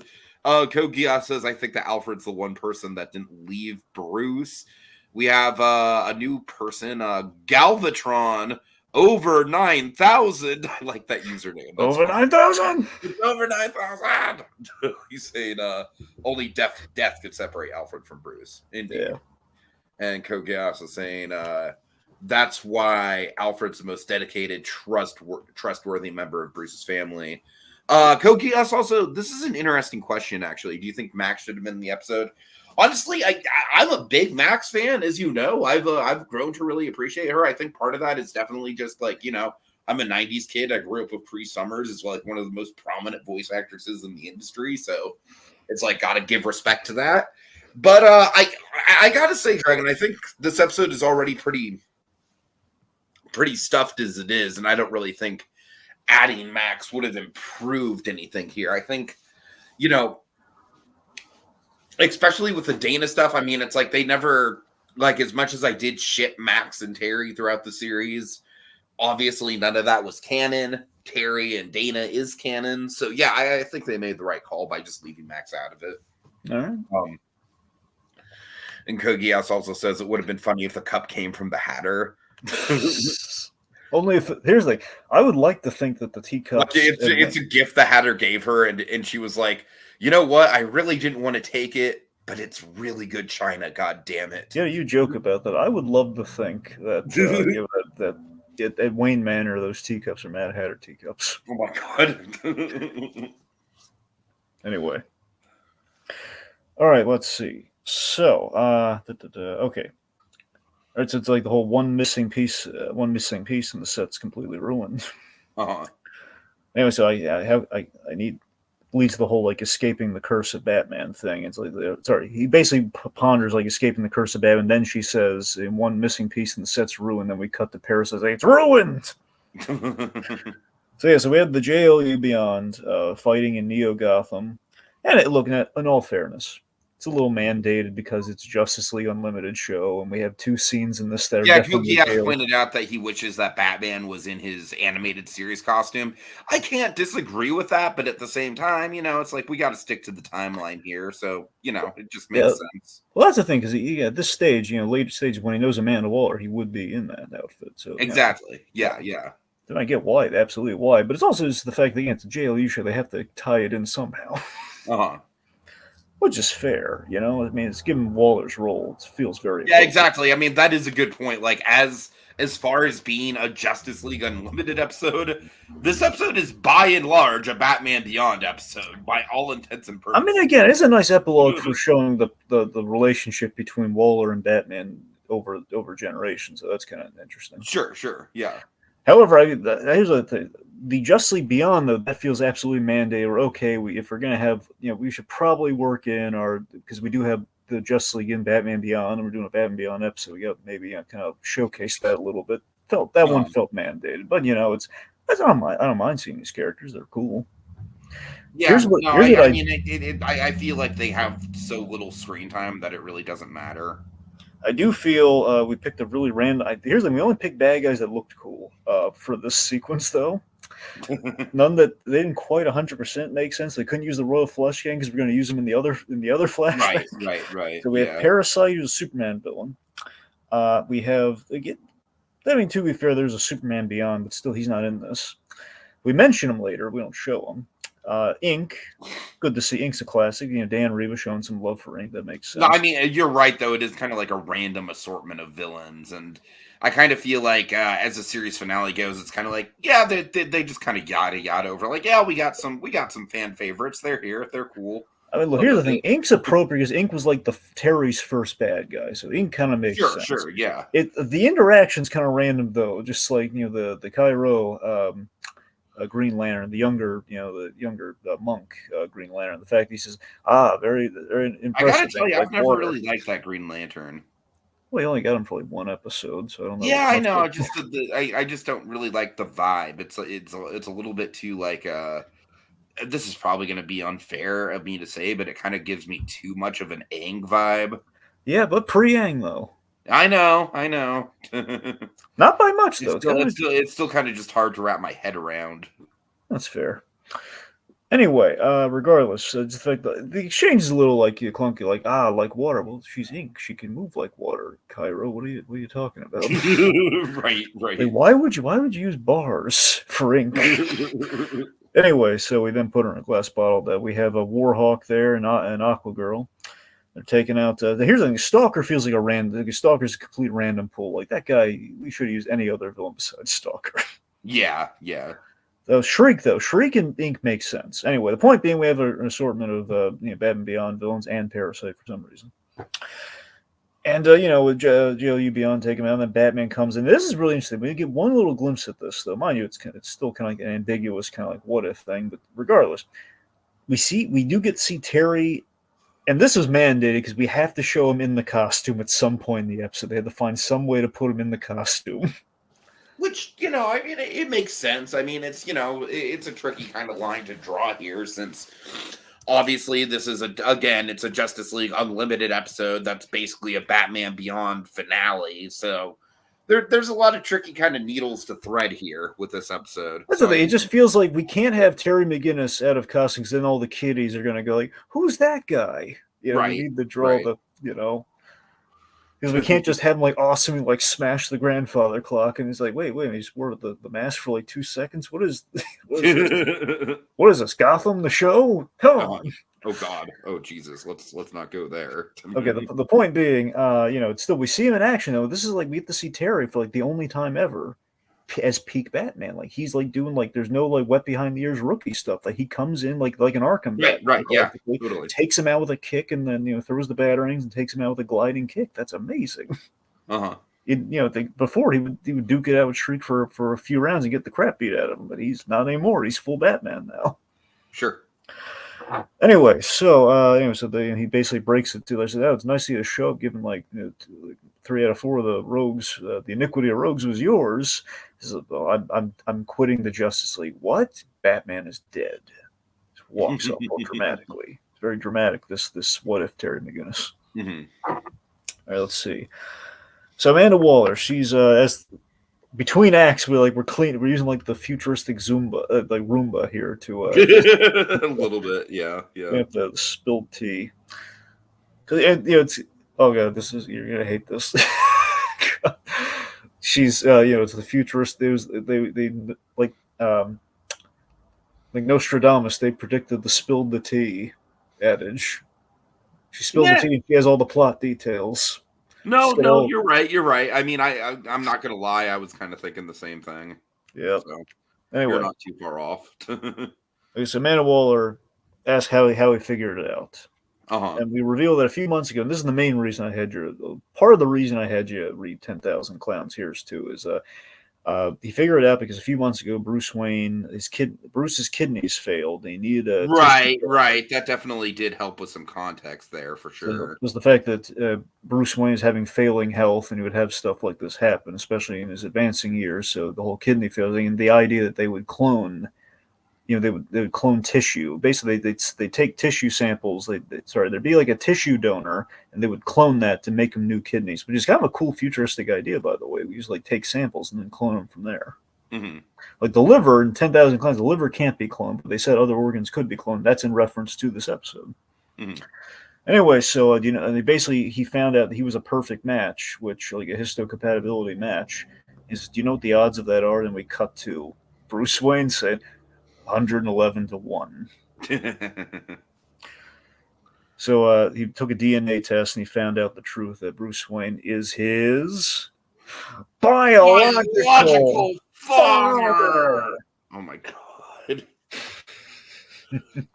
Kogia says, I think that Alfred's the one person that didn't leave Bruce. We have a new person, Galvatron, over 9,000. I like that username. That's over 9,000? Over 9,000. He's saying only death could separate Alfred from Bruce. Indeed. Yeah. And Kogia is saying that's why Alfred's the most dedicated, trustworthy member of Bruce's family. Kogias also, this is an interesting question, actually. Do you think Max should have been in the episode? Honestly, I'm a big Max fan, as you know. I've grown to really appreciate her. I think part of that is definitely just like, I'm a 90s kid. I grew up with Cree Summers as like one of the most prominent voice actresses in the industry. So it's like, got to give respect to that. But I got to say, Dragon, I think this episode is already pretty stuffed as it is. And I don't really think adding Max would have improved anything here. I think, especially with the Dana stuff, I mean, it's like they never, like, as much as I did ship Max and Terry throughout the series, obviously none of that was canon. Terry and Dana is canon. So, yeah, I think they made the right call by just leaving Max out of it. All right. And Kogias also says it would have been funny if the cup came from the Hatter. Only if here's the thing, I would like to think that the teacup. It's a gift the Hatter gave her, and she was like, you know what? I really didn't want to take it, but it's really good china. God damn it! Yeah, you joke about that. I would love to think that that at Wayne Manor, those teacups are Mad Hatter teacups. Oh my God! Anyway, all right. Let's see. So, okay. So it's like the whole one missing piece in the set's completely ruined. Uh-huh. Anyway, so I need leads to the whole like escaping the curse of Batman thing. It's like he basically ponders like escaping the curse of Batman. And then she says, "In one missing piece in the set's ruined." Then we cut to Paris and say, "It's ruined." So we had the JLU Beyond fighting in Neo Gotham, and looking at, in all fairness, it's a little mandated because it's Justice League Unlimited show, and we have 2 scenes in this that are definitely pointed out that he wishes that Batman was in his animated series costume. I can't disagree with that, but at the same time, it's like we got to stick to the timeline here, so it just makes sense. Well, that's the thing, because at this stage, later stage when he knows Amanda Waller, he would be in that outfit. So exactly, yeah. Then I get why, absolutely why, but it's also just the fact that it's a JLU show; they have to tie it in somehow. Which is fair, I mean, it's given Waller's role. It feels very exactly. I mean, that is a good point. Like, as as far as being a Justice League Unlimited episode, this episode is by and large a Batman Beyond episode by all intents and I purposes. mean, again, it's a nice epilogue for showing the relationship between Waller and Batman over generations. So that's kind of interesting. Sure, yeah. However, here's the thing: the Justice League Beyond, though, that feels absolutely mandated. Or okay, if we're gonna have, we should probably work in our, because we do have the Justice League in Batman Beyond, and we're doing a Batman Beyond episode. We got maybe kind of showcase that a little bit. One felt mandated, but I don't mind seeing these characters. They're cool. Yeah, I feel like they have so little screen time that it really doesn't matter. I do feel we picked a really random. Here's the thing: we only picked bad guys that looked cool for this sequence, though. None that they didn't quite 100% make sense. They couldn't use the Royal Flush Gang because we're going to use them in the other flashback. Right. So we have Parasite, who's a Superman villain. We have again. I mean, to be fair, there's a Superman Beyond, but still, he's not in this. We mention him later. We don't show him. Ink, good to see. Ink's a classic. Dan Reba showing some love for Ink. That makes sense. No, I mean, you're right, though. It is kind of like a random assortment of villains. And I kind of feel like as the series finale goes, it's kind of like, yeah, they just kind of yada over. Like, yeah, we got some fan favorites. They're here. They're cool. I mean, look, here's the thing. Ink's appropriate because Ink was like Terry's first bad guy. So Ink kind of makes sense. Sure, yeah. The interaction's kind of random, though. Just like, the Cairo... Green Lantern, the younger monk Green Lantern. The fact he says, very, very impressive. I gotta tell you, I've never really liked that Green Lantern. Well, you only got him for like one episode, so I don't know. Yeah, I know. I just don't really like the vibe. It's a little bit too like this is probably going to be unfair of me to say, but it kind of gives me too much of an Aang vibe. Yeah, but pre-Aang though. I know. Not by much, though. It's still kind of just hard to wrap my head around. That's fair. Anyway, regardless, it's the fact that the exchange is a little like clunky, like water. Well, she's Ink. She can move like water. Cairo, what are you talking about? Right. Like, why would you use bars for Ink? Anyway, so we then put her in a glass bottle. That we have a Warhawk there and an Aqua Girl. They're taking out. Here's the thing: Stalker feels like Stalker's a complete random pull. Like that guy, we should have used any other villain besides Stalker. Yeah. Shriek and Ink makes sense. Anyway, the point being, we have an assortment of Batman Beyond villains and Parasite for some reason. And with JLU Beyond taking him out, and then Batman comes in. This is really interesting. We get one little glimpse at this, though. Mind you, it's still kind of like an ambiguous, kind of like what if thing. But regardless, we do get to see Terry. And this was mandated because we have to show him in the costume at some point in the episode. They had to find some way to put him in the costume. Which, I mean, it makes sense. I mean, it's a tricky kind of line to draw here since obviously this is it's a Justice League Unlimited episode that's basically a Batman Beyond finale. So there's a lot of tricky kind of needles to thread here with this episode. That's the thing. It just feels like we can't have Terry McGinnis out of costume because then all the kiddies are going to go like, who's that guy? We need to draw because we can't just have him like awesome like smash the grandfather clock and he's like, wait, he's wore the mask for like 2 seconds. What is this? Gotham, the show? Come on. Oh God! Oh Jesus! Let's not go there. Okay. The point being, it's still we see him in action though. This is like we get to see Terry for like the only time ever as peak Batman. Like he's like doing like there's no like wet behind the ears rookie stuff. Like he comes in like an Arkham. Right. Yeah. Totally. Takes him out with a kick and then throws the batarangs and takes him out with a gliding kick. That's amazing. Before he would duke it out with Shriek for a few rounds and get the crap beat out of him, but he's not anymore. He's full Batman now. Sure. Anyway, so he basically breaks it too. I said, it's nice to see a show up, given like 3 out of 4 of the rogues, the iniquity of rogues was yours. Says, I'm quitting the Justice League. What? Batman is dead. Just walks up dramatically. It's very dramatic. This what if Terry McGinnis. Mm-hmm. All right, let's see. So Amanda Waller, she's as between acts, we're using like the futuristic Roomba here to a little bit, yeah. We have the spilled tea. It's God, you're gonna hate this. She's it's the futurist. They like Nostradamus. They predicted the spilled the tea adage. She spilled the tea. And she has all the plot details. No, So, you're right. You're right. I mean, I'm not gonna lie. I was kind of thinking the same thing. yep. So you're Anyway, not too far off. okay, so Amanda Waller asked how he figured it out. Uh-huh. And we revealed that a few months ago, and this is the main reason I had you, part of the reason I had you read 10,000 Clowns Here's too, is he figured it out because a few months ago, Bruce's kidneys failed. And he needed a tissue Right, donor. right. That definitely did help with some context there for So sure. was the fact that Bruce Wayne is having failing health, and he would have stuff like this happen, especially in his advancing years. So the whole kidney failure thing, and the idea that they would clone, they would clone tissue. Basically, they take tissue samples. There'd be like a tissue donor, and they would clone that to make them new kidneys, which is kind of a cool futuristic idea, by the way. We usually take samples and then clone them from there. Mm-hmm. Like the liver in 10,000 Clowns, the liver can't be cloned, but they said other organs could be cloned. That's in reference to this episode. Mm-hmm. Anyway, so he found out that he was a perfect match, which like a histocompatibility match. Do you know what the odds of that are? And we cut to Bruce Wayne said 111 to 1. So he took a DNA test and he found out the truth that Bruce Wayne is his biological father. Oh my god.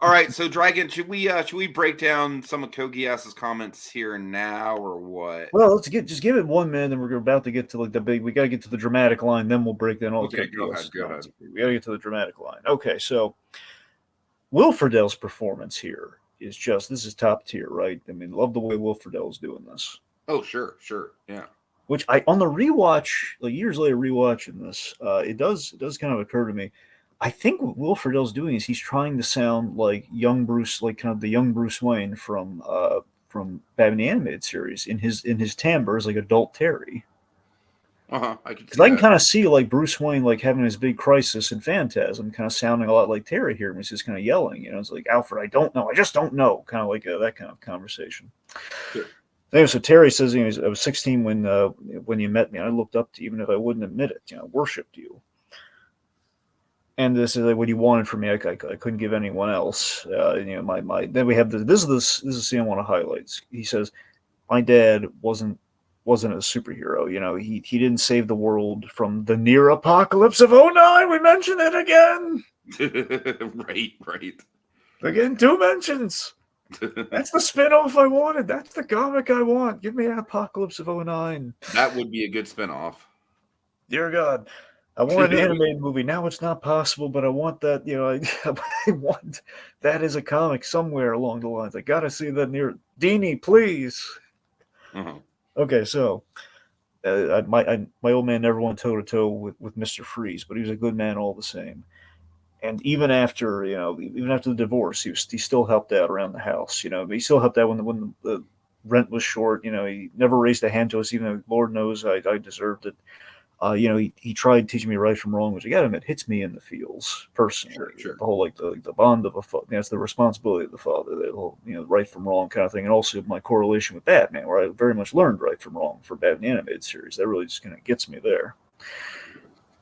All right, so Dragon, should we break down some of Kogias's comments here now or what? Well, just give it 1 minute, and we're about to get to like the big. We got to get to the dramatic line, then we'll break down all. Okay, go ahead. We got to get to the dramatic line. Okay, so Will Friedle's performance here is this is top tier, right? I mean, love the way Will Friedle's doing this. Oh, sure, yeah. Which on the rewatch, like years later, rewatching this, it does kind of occur to me. I think what Will Friedle's doing is he's trying to sound like young Bruce, like kind of the young Bruce Wayne from Batman the Animated Series in his timbre as like adult Terry. I can Because I can kind of see like Bruce Wayne like having his big crisis in Phantasm, kind of sounding a lot like Terry here, and he's just kind of yelling. It's like Alfred, I don't know, I just don't know, kind of like that kind of conversation. Sure. Anyway, so Terry says, I was 16 when you met me. I looked up to you, even if I wouldn't admit it. Worshipped you. And this is like what he wanted from me. I couldn't give anyone else. My then we have this is the scene I want to highlight. He says, my dad wasn't a superhero. He didn't save the world from the near apocalypse of '09. We mentioned it again. Right. Again, 2 mentions. That's the spinoff I wanted. That's the comic I want. Give me Apocalypse of '09. That would be a good spinoff. Dear God. I want an animated movie. Now it's not possible, but I want that, I want that as a comic somewhere along the lines. I got to see that near Deanie, please. Uh-huh. Okay, so my old man never went toe-to-toe with Mr. Freeze, but he was a good man all the same. And even after the divorce, he still helped out around the house. He still helped out when the rent was short. He never raised a hand to us, even though Lord knows I deserved it. He tried teaching me right from wrong, which I gotta admit hits me in the feels personally. Sure. The whole the bond of a father, it's the responsibility of the father, the whole right from wrong kind of thing, and also my correlation with Batman, where I very much learned right from wrong for Batman animated series. That really just kind of gets me there.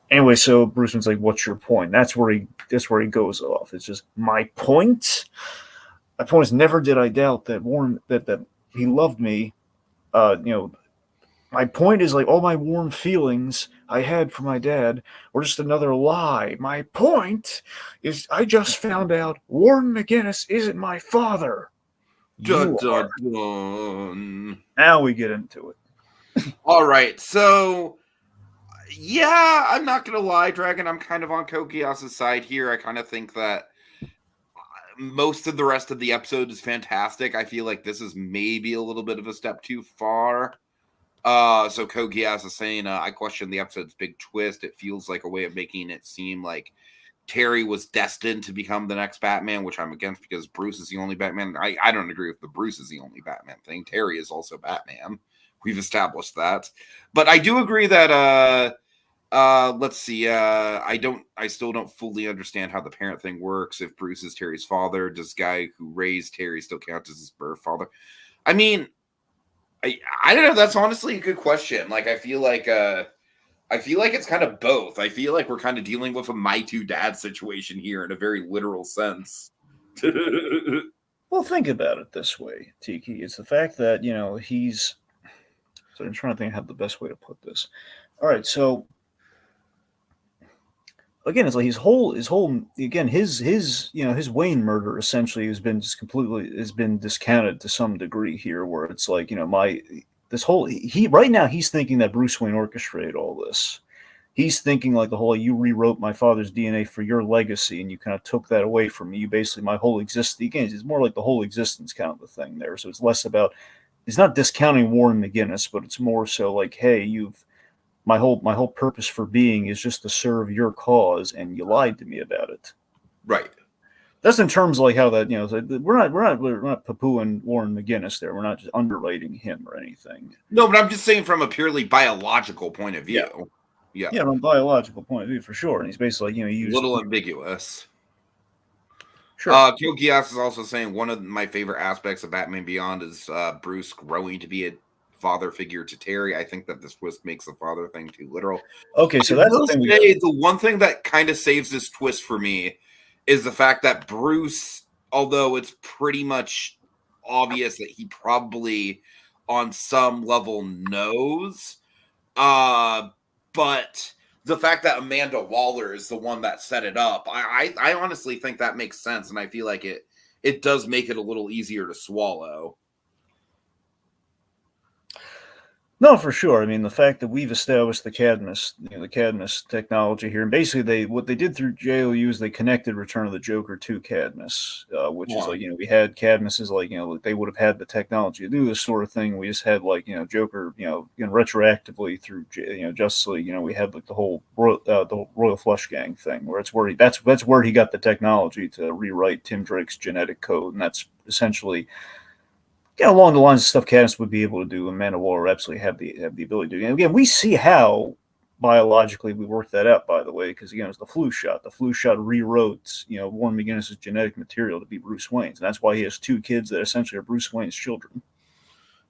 Anyway, so Bruce Wayne's like, "What's your point?" That's where he goes off. It's just my point. My point is, never did I doubt that Warren that he loved me. My point is like all my warm feelings I had for my dad were just another lie. My point is I just found out Warren McGinnis isn't my father. Dun, dun, dun. Now we get into it. All right, so yeah, I'm not gonna lie, Dragon. I'm kind of on Kokias's side here. I kind of think that most of the rest of the episode is fantastic. I feel like this is maybe a little bit of a step too far. So Kogias is saying, I question the episode's big twist. It feels like a way of making it seem like Terry was destined to become the next Batman, which I'm against because Bruce is the only Batman. I don't agree with the Bruce is the only Batman thing. Terry is also Batman. We've established that. But I do agree that let's see, I still don't fully understand how the parent thing works. If Bruce is Terry's father, does guy who raised Terry still count as his birth father? I mean, I don't know. That's honestly a good question. Like, I feel like it's kind of both. I feel like we're kind of dealing with a my two dads situation here in a very literal sense. Well, think about it this way, Tiki. It's the fact that, So I'm trying to think of the best way to put this. All right, so again, it's like his whole again his Wayne murder essentially has been discounted to some degree here, where it's like this whole he right now he's thinking that Bruce Wayne orchestrated all this. He's thinking like the whole you rewrote my father's DNA for your legacy and you kind of took that away from me. You basically my whole existence again. It's more like the whole existence kind of the thing there. So it's less about it's not discounting Warren McGinnis, but it's more so like, hey, my whole purpose for being is just to serve your cause, and you lied to me about it. Right. That's in terms of like how that we're not poo-pooing Warren McGinnis there. We're not just underrating him or anything. No, but I'm just saying from a purely biological point of view. Yeah, from a biological point of view for sure. And he's basically like, a little ambiguous. Sure. Kilgias is also saying one of my favorite aspects of Batman Beyond is Bruce growing to be a father figure to Terry. I think that this twist makes the father thing too literal. Okay, so that's the thing. The one thing that kind of saves this twist for me is the fact that Bruce, although it's pretty much obvious that he probably on some level knows, but the fact that Amanda Waller is the one that set it up, I honestly think that makes sense, and I feel like it does make it a little easier to swallow. No, for sure. I mean, the fact that we've established the Cadmus technology here, and basically what they did through DCAU is they connected Return of the Joker to Cadmus, which is like we had Cadmus is like they would have had the technology to do this sort of thing. We just had like Joker retroactively through Justice League. We had like the whole the Royal Flush Gang thing, where that's where he got the technology to rewrite Tim Drake's genetic code, and that's essentially. Along the lines of stuff Cadmus would be able to do, and Amanda Waller absolutely have the ability to do. And again, we see how biologically we worked that out, by the way, because again, it's the flu shot. The flu shot rewrote, Warren McGinnis' genetic material to be Bruce Wayne's, and that's why he has two kids that essentially are Bruce Wayne's children.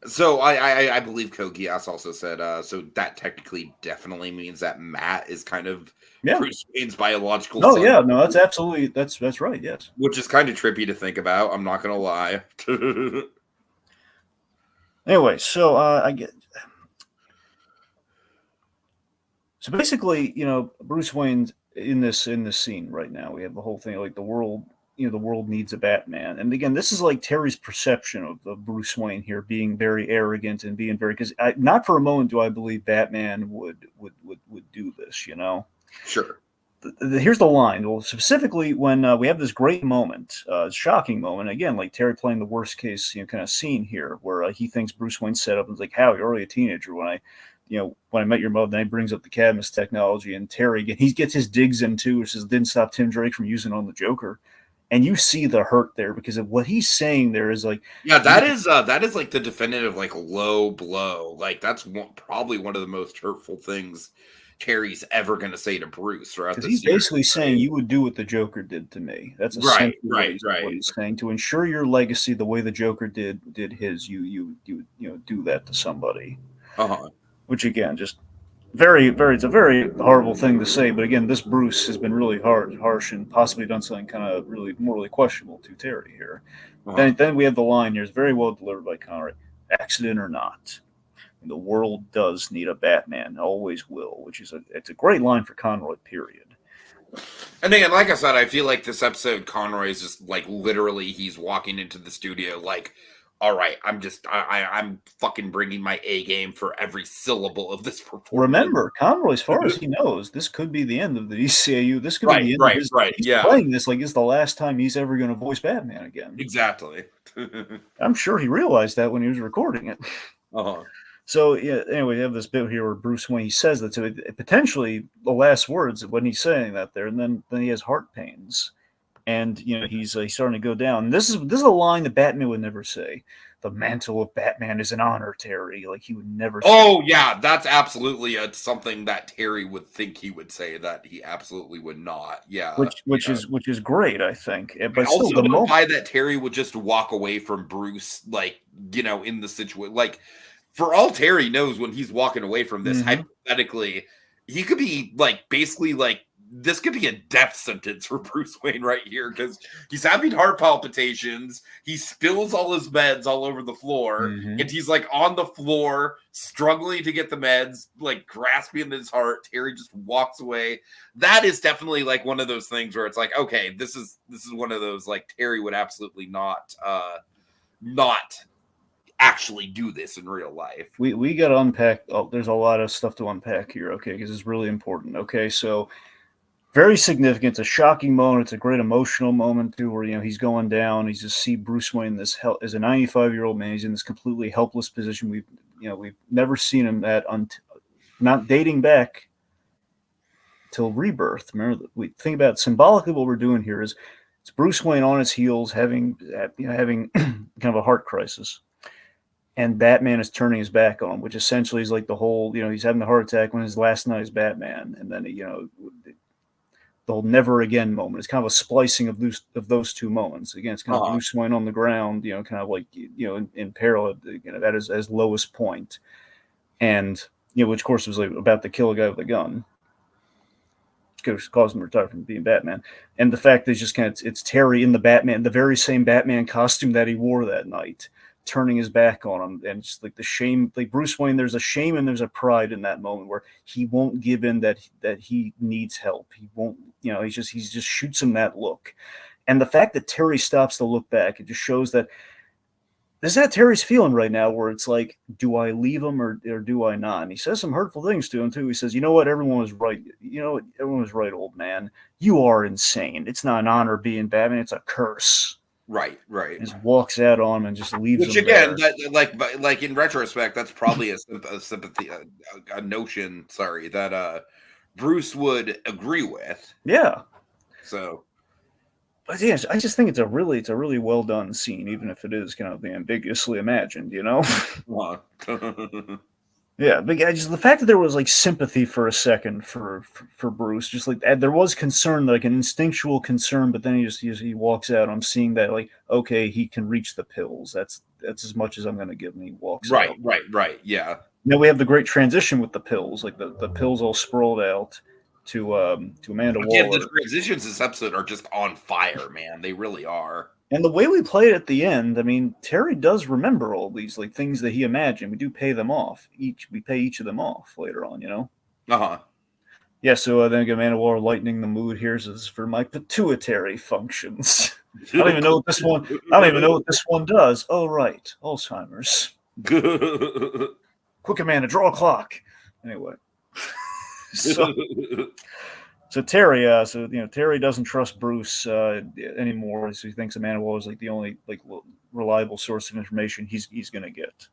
So I believe Kogias also said so that technically definitely means that Matt is kind of Bruce Wayne's biological son. Yeah, no, that's absolutely that's right, yes. Which is kind of trippy to think about. I'm not gonna lie. Anyway, so so basically, Bruce Wayne's in this scene right now. We have the whole thing like the world needs a Batman, and again, this is like Terry's perception of Bruce Wayne here being very arrogant and being very because not for a moment do I believe Batman would do this. Sure. Here's the line. Well, specifically when we have this great moment, shocking moment. Again, like Terry playing the worst case, kind of scene here, where he thinks Bruce Wayne set up and is like, "How you're already a teenager." When I met your mother, then he brings up the Cadmus technology, and Terry again, he gets his digs in too, which is didn't stop Tim Drake from using it on the Joker, and you see the hurt there because of what he's saying. There is like, that is like the definitive like low blow. Like that's probably one of the most hurtful things Terry's ever going to say to Bruce throughout the he's basically saying you would do what the Joker did to me. That's essentially what he's saying. To ensure your legacy the way the Joker did his, you do that to somebody. Which again, just very, very, it's a very horrible thing to say. But again, this Bruce has been really harsh, and possibly done something kind of really morally questionable to Terry here. Then we have the line here. It's very well delivered by Connery. Accident or not. The world does need a Batman, always will, which is it's a great line for Conroy, period. And again, like I said, I feel like this episode, Conroy is just like literally he's walking into the studio like, all right, I'm fucking bringing my A game for every syllable of this performance. Remember, Conroy, as far as he knows, this could be the end of the DCAU. This could be the end of his, he's playing this like it's the last time he's ever going to voice Batman again. Exactly. I'm sure he realized that when he was recording it. So anyway, you have this bit here where Bruce Wayne, he says that, so potentially the last words when he's saying that there, and then he has heart pains, and he's starting to go down. And this is a line that Batman would never say. The mantle of Batman is an honor, Terry. Like he would never. Oh yeah, that's absolutely something that Terry would think he would say that he absolutely would not. Yeah, which is great, I think. But also still, the moment that Terry would just walk away from Bruce, like in the situation, like. For all Terry knows when he's walking away from this, hypothetically, he could be like basically like this could be a death sentence for Bruce Wayne right here, because he's having heart palpitations. He spills all his meds all over the floor, and he's like on the floor, struggling to get the meds, like grasping at his heart. Terry just walks away. That is definitely like one of those things where it's like, okay, this is one of those like Terry would absolutely not actually do this in real life. We got to unpack. Oh, there's a lot of stuff to unpack here, okay, because it's really important. Okay, so very significant. It's a shocking moment. It's a great emotional moment too, where he's going down. He's just see Bruce Wayne as a 95-year-old man. He's in this completely helpless position. We've never seen him at not dating back till Rebirth. Remember, we think about symbolically what we're doing here is it's Bruce Wayne on his heels having kind of a heart crisis. And Batman is turning his back on him, which essentially is like the whole, he's having a heart attack when his last night is Batman. And then, the whole never again moment. It's kind of a splicing of those two moments. Again, it's kind of Bruce Wayne on the ground, kind of like, in parallel, that is as lowest point. And, which of course was like about to kill a guy with a gun. Which caused him to retire from being Batman. And the fact that it's just it's Terry in the very same Batman costume that he wore that night, turning his back on him, and just like the shame, like Bruce Wayne, there's a shame and there's a pride in that moment where he won't give in that he needs help. He won't, he just shoots him that look. And the fact that Terry stops to look back, it just shows that this is how Terry's feeling right now, where it's like, do I leave him or do I not? And he says some hurtful things to him too. He says, you know what? Everyone was right. Everyone was right, old man. You are insane. It's not an honor being Batman. It's a curse. Right. Just walks out on him and just leaves Which him again, there. like in retrospect, that's probably a sympathy, a notion. Sorry, that Bruce would agree with. Yeah. So, but yeah, I just think it's a really well done scene, even if it is kind of ambiguously imagined. Yeah, but just the fact that there was like sympathy for a second for Bruce, just like there was concern, like an instinctual concern, but then he walks out. I'm seeing that like, okay, he can reach the pills. That's as much as I'm going to give him. He walks out. Right. Yeah. Now we have the great transition with the pills, like the pills all sprawled out to Amanda Waller. Yeah, the transitions this episode are just on fire, man. They really are. And the way we play it at the end, I mean, Terry does remember all these like things that he imagined. We do pay them off. We pay each of them off later on, Yeah, so then Amanda Waller lightening the mood here. So this is for my pituitary functions. I don't even know what this one does. Oh, right, Alzheimer's. Quick, Amanda, draw a clock. Anyway, So Terry, Terry doesn't trust Bruce anymore. So he thinks Amanda Waller is like the only like reliable source of information he's going to get.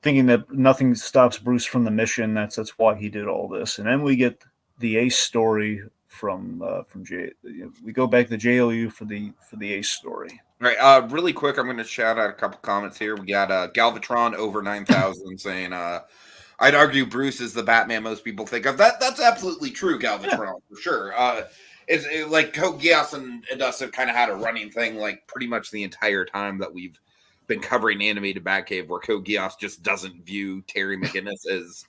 Thinking that nothing stops Bruce from the mission. That's why he did all this. And then we get the Ace story from J. We go back to JLU for the Ace story. All right. Really quick, I'm going to shout out a couple comments here. We got Galvatron over 9,000 saying, I'd argue Bruce is the Batman most people think of. That's absolutely true, Galvatron, for sure. It's like Code Geass and us have kind of had a running thing, like pretty much the entire time that we've been covering animated Batcave, where Code Geass just doesn't view Terry McGinnis as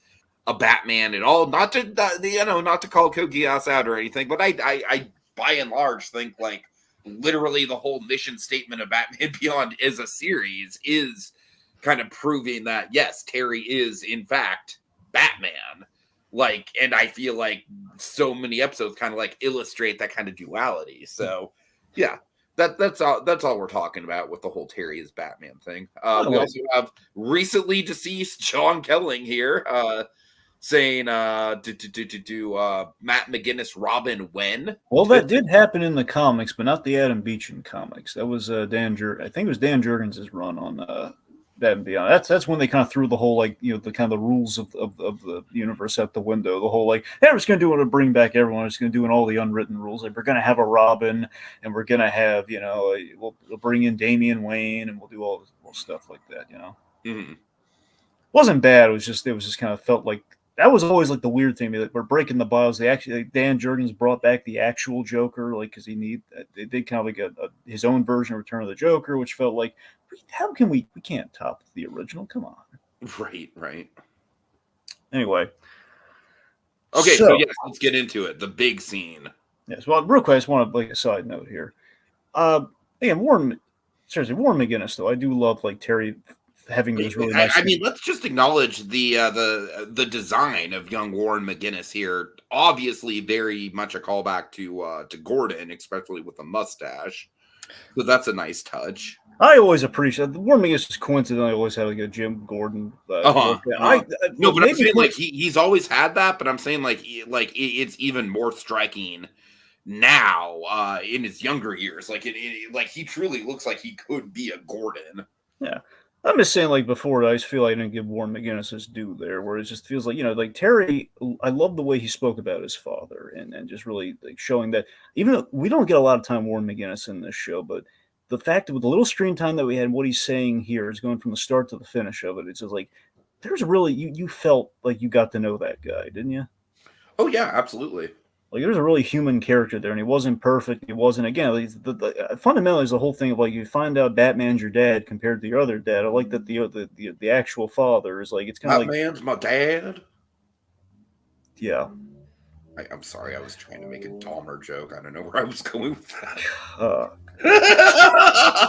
a Batman at all. Not to call Code Geass out or anything, but I by and large think like literally the whole mission statement of Batman Beyond as a series is kind of proving that yes, Terry is in fact Batman. Like, and I feel like so many episodes kind of like illustrate that kind of duality. So yeah, that's all we're talking about with the whole Terry is Batman thing. We also have recently deceased Sean Kelling here, saying Matt McGinnis Robin when? Well, that did happen in the comics, but not the Adam Beecham comics. That was I think it was Dan Jurgens' run on that and Beyond. That's when they kind of threw the whole like the kind of the rules of the universe out the window. The whole like, we're just gonna do it to bring back everyone. We're just gonna do all the unwritten rules. Like we're gonna have a Robin, and we're gonna have we'll bring in Damian Wayne, and we'll do all stuff like that. Mm-hmm. Wasn't bad. It was just kind of felt like that was always like the weird thing. Like we're breaking the bios. They actually Dan Jurgens brought back the actual Joker, like because they did kind of like his own version of Return of the Joker, which felt like, how can we can't top the original? Come on. Right. Anyway, Okay, so yes, let's get into it. The big scene. Yes. Well, real quick, I just want to a side note here. Again, Warren McGinnis, though, I do love Terry having those really nice. I mean, let's just acknowledge the design of young Warren McGinnis here. Obviously, very much a callback to Gordon, especially with the mustache. So that's a nice touch. I always appreciate Warren McGinnis is coincidentally always had a Jim Gordon. No, but I'm saying he's always had that. But I'm saying it's even more striking now in his younger years. He truly looks like he could be a Gordon. Yeah. I'm just saying, before, I just feel I didn't give Warren McGinnis his due there, where it just feels Terry, I love the way he spoke about his father and just really showing that, even though we don't get a lot of time Warren McGinnis in this show, but the fact that with the little screen time that we had, what he's saying here is going from the start to the finish of it. It's just there's really, you felt like you got to know that guy, didn't you? Oh, yeah, absolutely. There's a really human character there, and he wasn't perfect. He wasn't, again, fundamentally, is the whole thing of you find out Batman's your dad compared to your other dad. I like that the actual father is it's kind of Batman's my dad. Yeah. I'm sorry, I was trying to make a Dahmer joke. I don't know where I was going with that.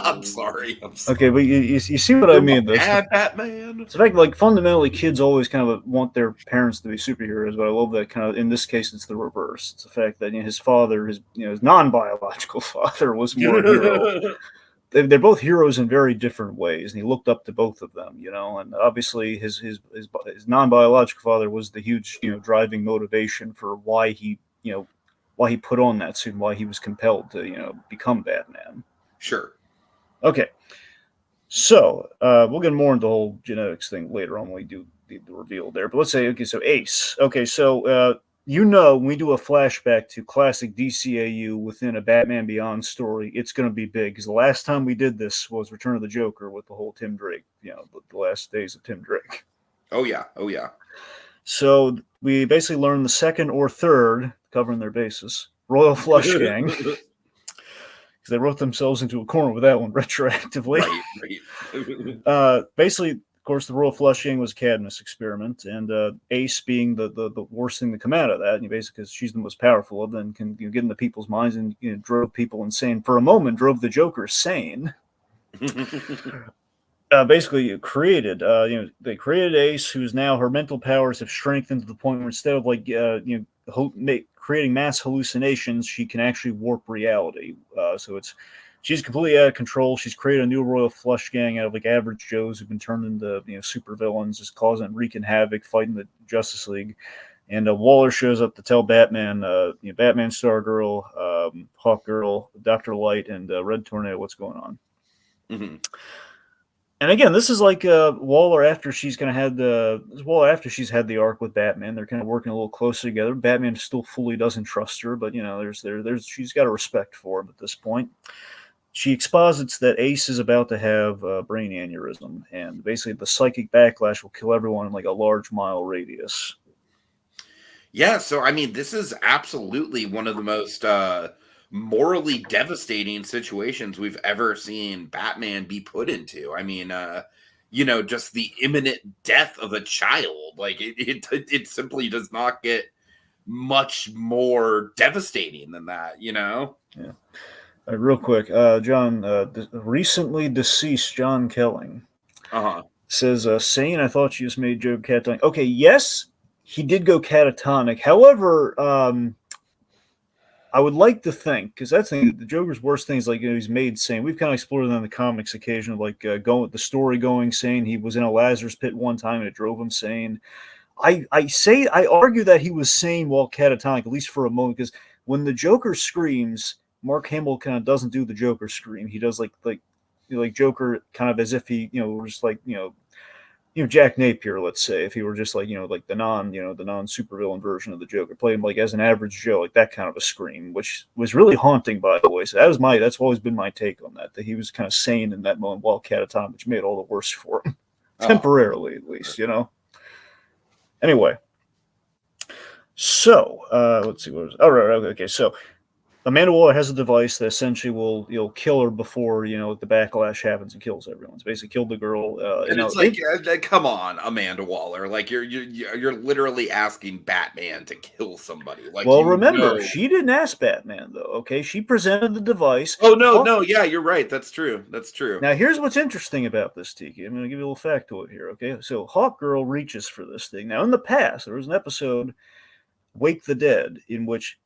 I'm sorry. Okay, but you see what I mean? Batman. It's fact, fundamentally, kids always kind of want their parents to be superheroes, but I love that kind of. In this case, it's the reverse. It's the fact that his father, his non-biological father, was more a hero. They're both heroes in very different ways, and he looked up to both of them. And obviously, his non-biological father was the huge driving motivation for why he put on that suit and why he was compelled to, become Batman. Sure. Okay. So we'll get more into the whole genetics thing later on when we do the reveal there. But let's say, okay, so Ace. Okay, so when we do a flashback to classic DCAU within a Batman Beyond story, it's going to be big. Because the last time we did this was Return of the Joker with the whole Tim Drake, the last days of Tim Drake. Oh, yeah. So we basically learned the second or third, covering their bases, Royal Flush Gang. Because they wrote themselves into a corner with that one retroactively. Right. Basically, of course, the Royal Flush Gang was a Cadmus experiment, and Ace being the worst thing to come out of that, and basically because she's the most powerful of them, can get into people's minds and drove people insane. For a moment, drove the Joker sane. Basically created, they created Ace, who's now her mental powers have strengthened to the point where instead of creating mass hallucinations, she can actually warp reality. So she's completely out of control. She's created a new Royal Flush Gang out of average Joes who've been turned into super villains, just causing wreaking havoc, fighting the Justice League. And Waller shows up to tell Batman, Batman, Stargirl, Hawkgirl, Dr. Light, and Red Tornado what's going on. Mm-hmm. And again, this is Waller after she's had the arc with Batman. They're kind of working a little closer together. Batman still fully doesn't trust her, but she's got a respect for him at this point. She exposits that Ace is about to have a brain aneurysm, and basically the psychic backlash will kill everyone in a large mile radius. Yeah, so I mean, this is absolutely one of the most morally devastating situations we've ever seen Batman be put into. I mean, just the imminent death of a child. It simply does not get much more devastating than that, Yeah. Real quick, John, recently deceased John Kelling says, sane, I thought you just made Joe catatonic. Okay, yes, he did go catatonic. However, I would like to think, because that's the Joker's worst thing is he's made sane. We've kind of explored that in the comics occasion of the story going sane. He was in a Lazarus pit one time and it drove him sane. I argue that he was sane while catatonic, at least for a moment, because when the Joker screams, Mark Hamill kind of doesn't do the Joker scream. He does like Joker kind of as if he just Jack Napier, let's say, if he were just the non supervillain version of the Joker, playing as an average Joe, that kind of a scream, which was really haunting, by the way. So that's always been my take on that he was kind of sane in that moment while catatonic, which made it all the worse for him, temporarily at least, Anyway, so let's see what was. Oh, right, okay, so Amanda Waller has a device that essentially will kill her before the backlash happens and kills everyone. It's basically killed the girl. And it's like, come on, Amanda Waller. Like you're literally asking Batman to kill somebody. Like, well, remember, she didn't ask Batman though. Okay, she presented the device. Oh no, yeah, you're right. That's true. That's true. Now, here's what's interesting about this, Tiki. I'm going to give you a little factoid here. Okay, so Hawkgirl reaches for this thing. Now, in the past, there was an episode, Wake the Dead, in which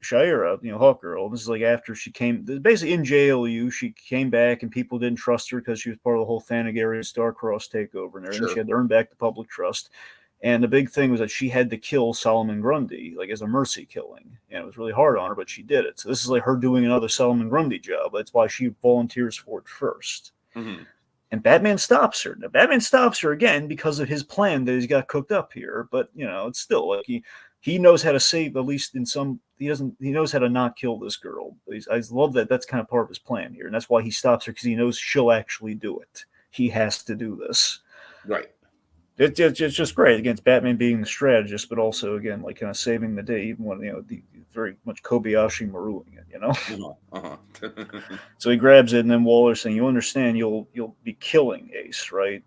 Shira, Hawkgirl, this is like after she came, basically in JLU, she came back and people didn't trust her because she was part of the whole Thanagarian Starcross takeover and everything. Sure. She had to earn back the public trust. And the big thing was that she had to kill Solomon Grundy, like as a mercy killing. And it was really hard on her, but she did it. So this is like her doing another Solomon Grundy job. That's why she volunteers for it first. Mm-hmm. And Batman stops her. Now, Batman stops her again because of his plan that he's got cooked up here. But, it's still like he knows how to save, at least in some, he knows how to not kill this girl. I love that that's kind of part of his plan here. And that's why he stops her, because he knows she'll actually do it. He has to do this. Right. It's just great. Again, it's Batman being the strategist, but also, again, like kind of saving the day, even when, the very much Kobayashi Maruing it, So he grabs it, and then Waller's saying, you understand, you'll be killing Ace, right?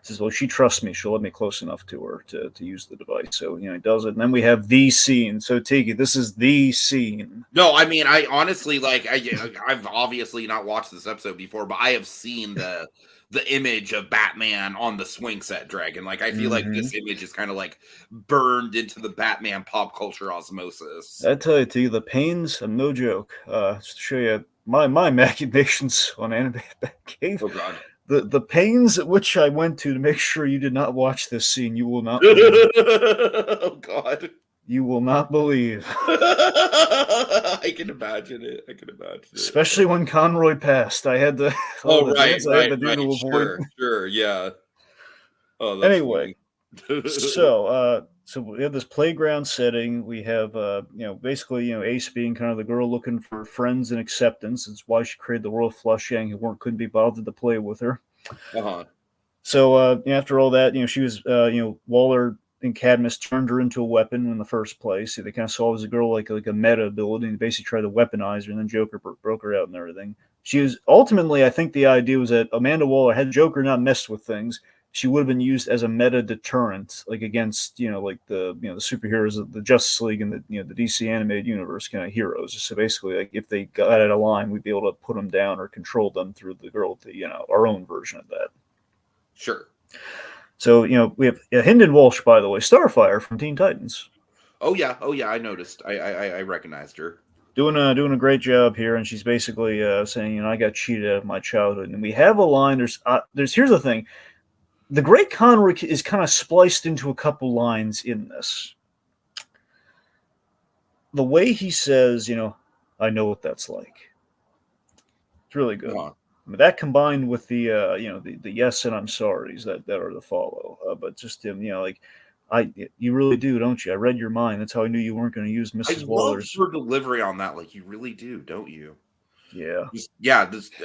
Says, well, she trusts me. She'll let me close enough to her to use the device. So, he does it. And then we have the scene. So, Tiki, this is the scene. No, I mean, I honestly, I've obviously not watched this episode before, but I have seen the image of Batman on the swing set dragon. Like, I feel like this image is kind of like burned into the Batman pop culture osmosis. I tell you, Tiki, the pains, I'm no joke. Just to show you my machinations on Anime Batcave. Oh, God. The pains at which I went to make sure you did not watch this scene, you will not believe. Oh, God. You will not believe. I can imagine it. Especially when Conroy passed. I had to. Right. To avoid. Sure, yeah. Oh, that's anyway, so we have this playground setting. We have, basically, Ace being kind of the girl looking for friends and acceptance. It's why she created the world Flushing, who couldn't be bothered to play with her. Uh-huh. So after all that, she was, Waller and Cadmus turned her into a weapon in the first place. They kind of saw her as a girl like a meta ability, and basically tried to weaponize her, and then Joker broke her out and everything. She was ultimately, I think the idea was that Amanda Waller, had Joker not messed with things, she would have been used as a meta deterrent, like against, like the superheroes of the Justice League and the DC animated universe kind of heroes. So basically, like if they got out of line, we'd be able to put them down or control them through the girl, our own version of that. Sure. So, we have Hynden Walsh, by the way, Starfire from Teen Titans. Oh yeah, I noticed. I recognized her. Doing a great job here, and she's basically saying, I got cheated out of my childhood. And we have a line. Here's the thing. The Great Conroy is kind of spliced into a couple lines in this. The way he says, I know what that's like. It's really good. Uh-huh. I mean, that combined with the the yes and I'm sorries that are the follow, but just him, you really do, don't you? I read your mind. That's how I knew you weren't going to use Mrs. Waller's. I love her delivery on that. Like, you really do, don't you? Yeah.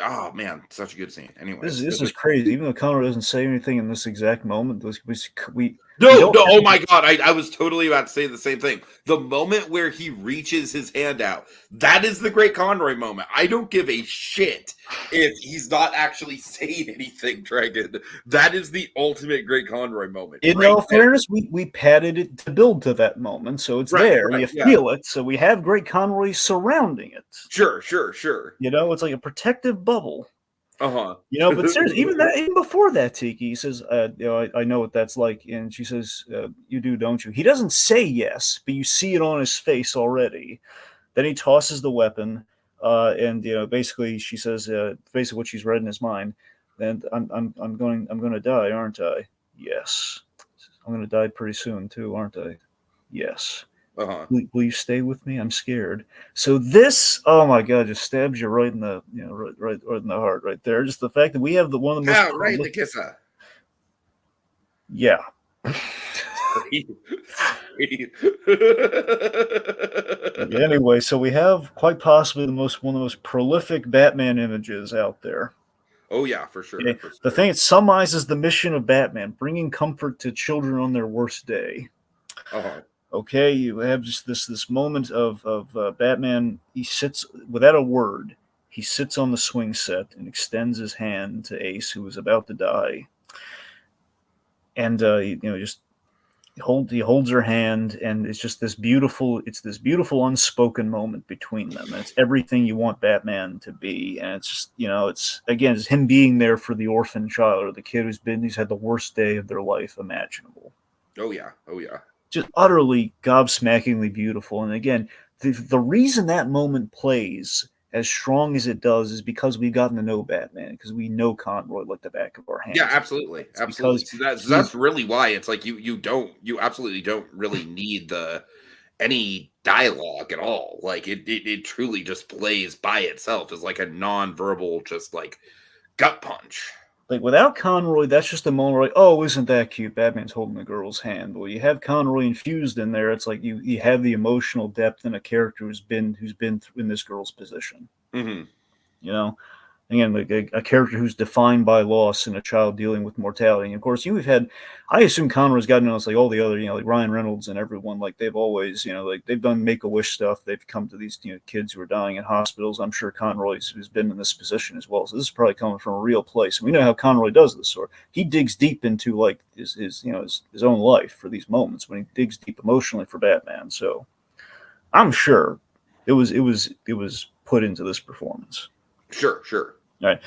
Oh man, such a good scene. Anyway, this is crazy. Even though Connor doesn't say anything in this exact moment, no. Oh my God, I was totally about to say the same thing. The moment where he reaches his hand out, that is the Great Conroy moment. I don't give a shit if he's not actually saying anything, Dragon. That is the ultimate Great Conroy moment. In all fairness, we padded it to build to that moment, so it's there. You feel it. So we have Great Conroy surrounding it. Sure. It's like a protective bubble. Uh-huh. But seriously, even before that, Tiki, he says, I know what that's like. And she says, you do, don't you? He doesn't say yes, but you see it on his face already. Then he tosses the weapon, and basically she says, basically what she's read in his mind. And I'm going to die, aren't I? Yes. I'm going to die pretty soon too, aren't I? Yes. Uh-huh. Will you stay with me? I'm scared. So this, oh my God, just stabs you right in the, right in the heart, right there. Just the fact that we have one of the most right in the kisser. Yeah. Anyway, so we have quite possibly one of the most prolific Batman images out there. Oh yeah, for sure. Okay. The thing, it summarizes the mission of Batman, bringing comfort to children on their worst day. Uh-huh. Okay, you have just this moment of Batman. He sits without a word. He sits on the swing set and extends his hand to Ace, who is about to die, and just he holds her hand, and it's just this beautiful. It's this beautiful unspoken moment between them, and it's everything you want Batman to be. And it's just it's again, it's him being there for the orphan child or the kid who's had the worst day of their life imaginable. Oh yeah, oh yeah. Just utterly gobsmackingly beautiful. And again, the reason that moment plays as strong as it does is because we've gotten to know Batman, because we know Conroy like the back of our hands. Yeah, absolutely, It's absolutely. because That's really why it's like you absolutely don't really need any dialogue at all. Like it truly just plays by itself as like a non-verbal, just like gut punch. like without Conroy, that's just a moment like, oh, isn't that cute? Batman's holding the girl's hand. Well, you have Conroy infused in there. It's like you have the emotional depth in a character who's been in this girl's position. Mm-hmm. You know, again, like a character who's defined by loss and a child dealing with mortality. And of course, I assume Conroy's gotten on like all the other, like Ryan Reynolds and everyone, like they've always, like they've done Make-A-Wish stuff. They've come to these, kids who are dying in hospitals. I'm sure Conroy's has been in this position as well. So this is probably coming from a real place. And we know how Conroy does this sort. He digs deep into like his own life for these moments when he digs deep emotionally for Batman. So I'm sure it was put into this performance. Sure. All right.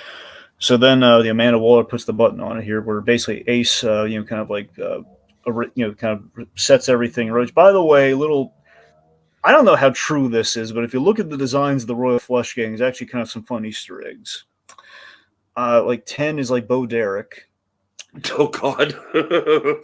So then the Amanda Waller puts the button on it here, where basically Ace, kind of sets everything right. By the way, I don't know how true this is, but if you look at the designs of the Royal Flush Gang, there's actually kind of some fun Easter eggs. Like 10 is like Bo Derek. Oh God.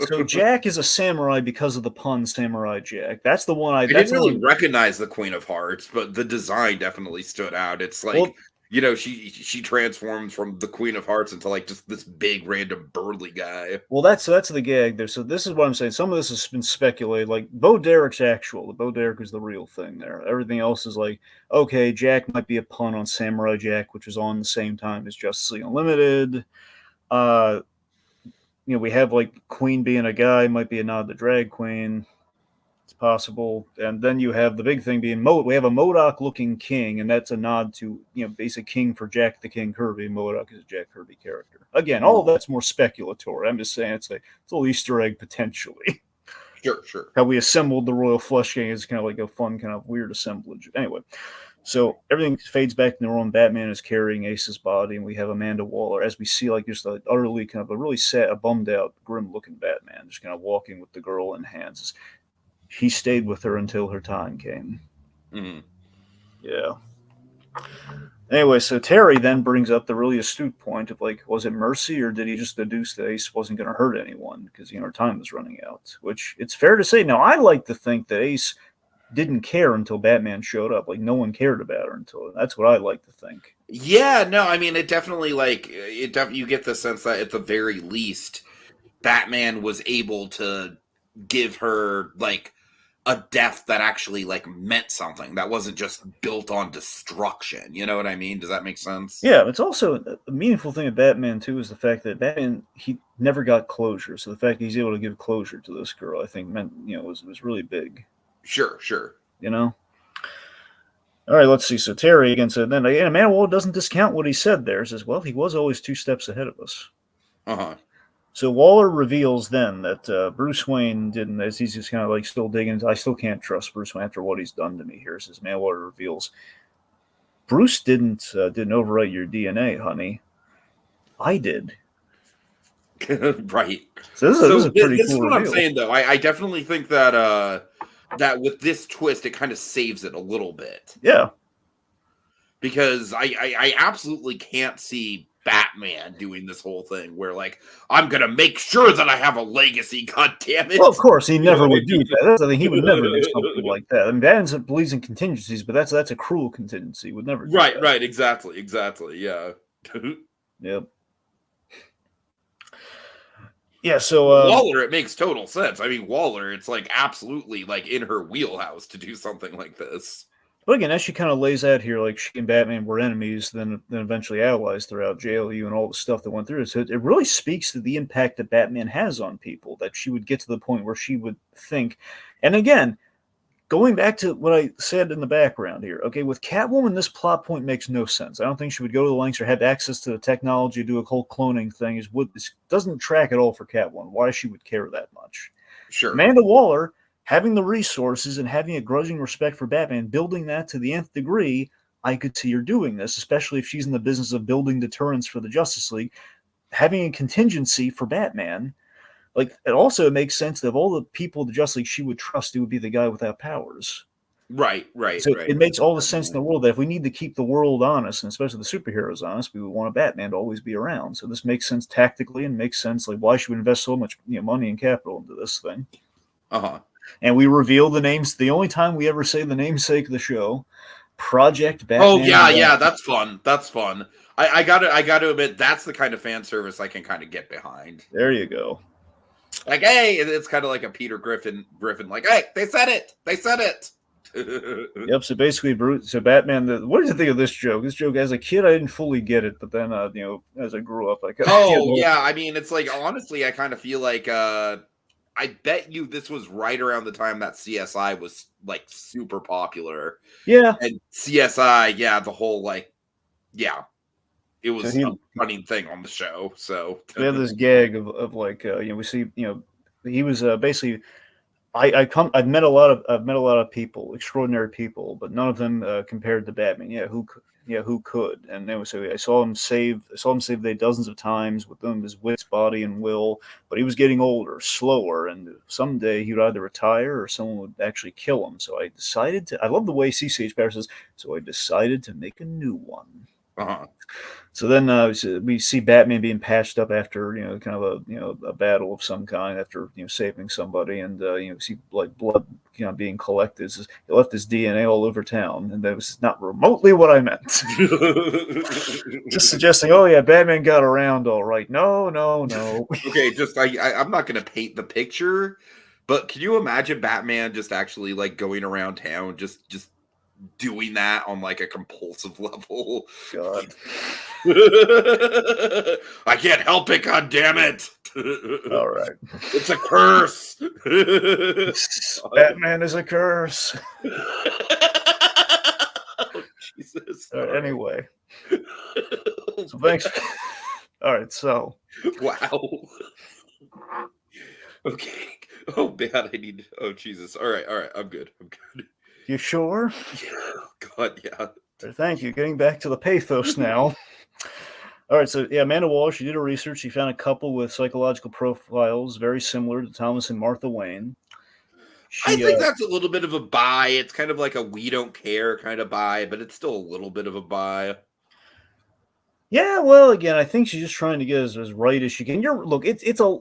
So Jack is a samurai because of the pun Samurai Jack. That's the one I didn't really recognize the Queen of Hearts, but the design definitely stood out. It's like, she transforms from the Queen of Hearts into like just this big random burly guy. Well, that's the gag there. So this is what I'm saying. Some of this has been speculated. Like Bo Derek's actual. The Bo Derek is the real thing there. Everything else is like, okay, Jack might be a pun on Samurai Jack, which was on the same time as Justice League Unlimited. We have like Queen being a guy, might be a nod to Drag Queen. It's possible. And then you have the big thing being we have a MODOK looking king, and that's a nod to basic king for Jack the King Kirby. MODOK is a Jack Kirby character. Again, all of that's more speculatory. I'm just saying it's a little Easter egg potentially. Sure. How we assembled the Royal Flush Gang is kind of like a fun, kind of weird assemblage. Anyway, so everything fades back to normal. Batman is carrying Ace's body, and we have Amanda Waller, as we see like just a utterly kind of a really sad, a bummed out, grim looking Batman, just kind of walking with the girl in hands. He stayed with her until her time came. Mm-hmm. Yeah. Anyway, so Terry then brings up the really astute point of like, was it mercy or did he just deduce that Ace wasn't going to hurt anyone because her time was running out? Which it's fair to say. Now, I like to think that Ace didn't care until Batman showed up. Like no one cared about her until. That's what I like to think. Yeah, no, I mean it definitely you get the sense that at the very least, Batman was able to give her like a death that actually like meant something that wasn't just built on destruction. You know what I mean? Does that make sense? Yeah, it's also a meaningful thing of Batman too is the fact that Batman he never got closure. So the fact that he's able to give closure to this girl, I think meant was really big. Sure. All right, let's see. So Terry again said then again, Amanda Waller doesn't discount what he said there. Says, well, he was always 2 steps ahead of us. Uh-huh. So Waller reveals then that Bruce Wayne didn't, as he's just kind of like still digging. I still can't trust Bruce Wayne after what he's done to me here. Says Amanda Waller reveals Bruce didn't overwrite your DNA, honey. I did. Right. So this is a pretty cool what reveal. I'm saying though. I definitely think that that with this twist it kind of saves it a little bit. Yeah. Because I absolutely can't see Batman doing this whole thing where like I'm gonna make sure that I have a legacy. God damn it! Well, of course, he never would do that. That's the thing. He would never do something like that. I mean, Batman believes in contingencies, but that's a cruel contingency. He would never. Do that. Right. Exactly. Yeah. Yep. Yeah. So Waller, it makes total sense. I mean, Waller, it's like absolutely like in her wheelhouse to do something like this. But again, as she kind of lays out here, like she and Batman were enemies, then eventually allies throughout JLU and all the stuff that went through. So it really speaks to the impact that Batman has on people, that she would get to the point where she would think. And again, going back to what I said in the background here, okay, with Catwoman, this plot point makes no sense. I don't think she would go to the lengths or have access to the technology to do a whole cloning thing. This doesn't track at all for Catwoman. Why she would care that much? Sure. Amanda Waller, having the resources and having a grudging respect for Batman, building that to the nth degree, I could see her doing this, especially if she's in the business of building deterrence for the Justice League, having a contingency for Batman. Like, it also makes sense that of all the people in the Justice League she would trust, it would be the guy without powers. Right. So it makes all the sense in the world that if we need to keep the world honest, and especially the superheroes honest, we would want a Batman to always be around. So this makes sense tactically and makes sense like why she would invest so much money and capital into this thing. And we reveal the names. The only time we ever say the namesake of the show, Project Batman. Oh yeah, that's fun. That's fun. I gotta admit, that's the kind of fan service I can kind of get behind. There you go. Like, hey, it's kind of like a Peter Griffin. Like, hey, they said it. They said it. Yep. So basically, Batman. What did you think of this joke? This joke, as a kid, I didn't fully get it, but then, as I grew up, I kind of. Yeah. I mean, it's like honestly, I kind of feel like I bet you this was right around the time that CSI was like super popular. Yeah. And CSI, yeah, the whole like, yeah, it was a running thing on the show. So we have this gag of like, we see, he was basically. I've met a lot of people, extraordinary people, but none of them compared to Batman. Who could? And then so I saw him save the day dozens of times with them, his wits, body, and will. But he was getting older, slower, and someday he would either retire or someone would actually kill him. So I decided to. I love the way CCH Barrett says. So I decided to make a new one. So then we see Batman being patched up after kind of a battle of some kind after saving somebody, and see like blood being collected. He left his DNA all over town, and that was not remotely what I meant. Just suggesting, oh yeah, Batman got around all right. No. Okay, just I'm not going to paint the picture, but can you imagine Batman just actually like going around town, just doing that on like a compulsive level? God. I can't help it, god damn it. All right. It's a curse. Batman is a curse. Oh, Jesus. Anyway. So thanks. All right, so. Wow. Okay. Oh man, oh Jesus. All right, I'm good. You sure? Yeah, God, yeah. Thank you. Getting back to the pathos now. All right, so yeah, Amanda Waller, she did her research. She found a couple with psychological profiles very similar to Thomas and Martha Wayne. I think that's a little bit of a buy. It's kind of like a we don't care kind of buy, but it's still a little bit of a buy. Yeah, well, again, I think she's just trying to get as right as she can.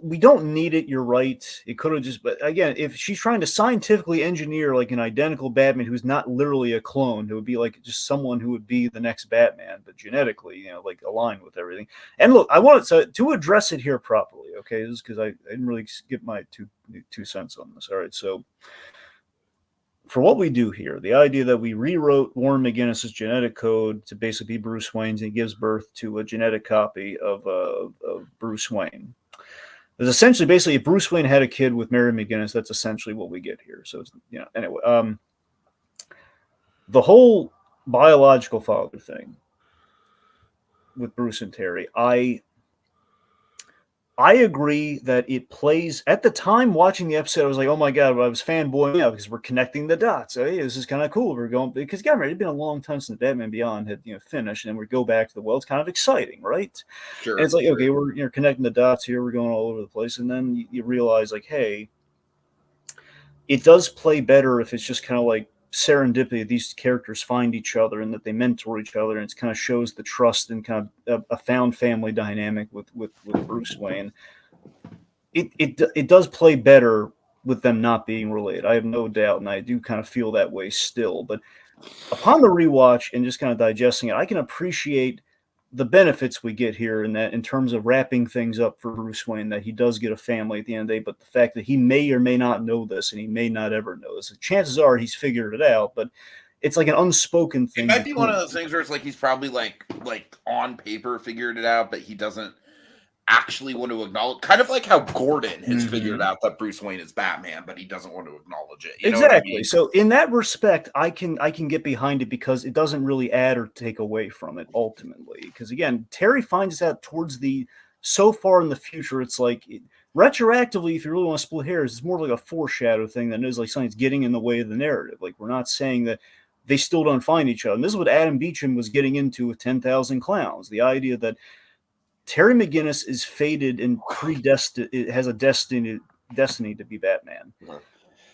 We don't need it. You're right. It could have just, but again, if she's trying to scientifically engineer like an identical Batman who's not literally a clone, who would be like just someone who would be the next Batman, but genetically, like aligned with everything. And look, I wanted to address it here properly, okay? This is because I didn't really give my two cents on this. All right, so. For what we do here, the idea that we rewrote Warren McGinnis's genetic code to basically be Bruce Wayne's, and he gives birth to a genetic copy of Bruce Wayne. There's essentially, basically, if Bruce Wayne had a kid with Mary McGinnis, that's essentially what we get here. So, it's, anyway, the whole biological father thing with Bruce and Terry, I agree that it plays. At the time watching the episode, I was like, oh my God, I was fanboying out because we're connecting the dots. So, hey, this is kind of cool. We're going, because it had been a long time since Batman Beyond had finished, and we go back to the well. It's kind of exciting, right? Sure. And it's like, okay, we're connecting the dots here. We're going all over the place. And then you realize, like, hey, it does play better if it's just kind of like serendipity. These characters find each other and that they mentor each other, and it kind of shows the trust and kind of a found family dynamic with Bruce Wayne. It does play better with them not being related. I have no doubt, and I do kind of feel that way still. But upon the rewatch and just kind of digesting it, I can appreciate the benefits we get here in terms of wrapping things up for Bruce Wayne, that he does get a family at the end of the day, but the fact that he may or may not know this, and he may not ever know this. Chances are he's figured it out, but it's like an unspoken It thing. might be one of between those things where it's like he's probably like on paper figured it out, but he doesn't actually want to acknowledge, kind of like how Gordon has figured out that Bruce Wayne is Batman, but he doesn't want to acknowledge it. You know what I Exactly. mean? So in that respect, I can get behind it because it doesn't really add or take away from it ultimately. Because again, Terry finds out towards the so far in the future, it's like retroactively, if you really want to split hairs, it's more like a foreshadow thing than it is like something's getting in the way of the narrative. Like we're not saying that they still don't find each other. And this is what Adam Beecham was getting into with 10,000 Clowns. The idea that Terry McGinnis is fated and predestined, it has a destiny to be Batman. All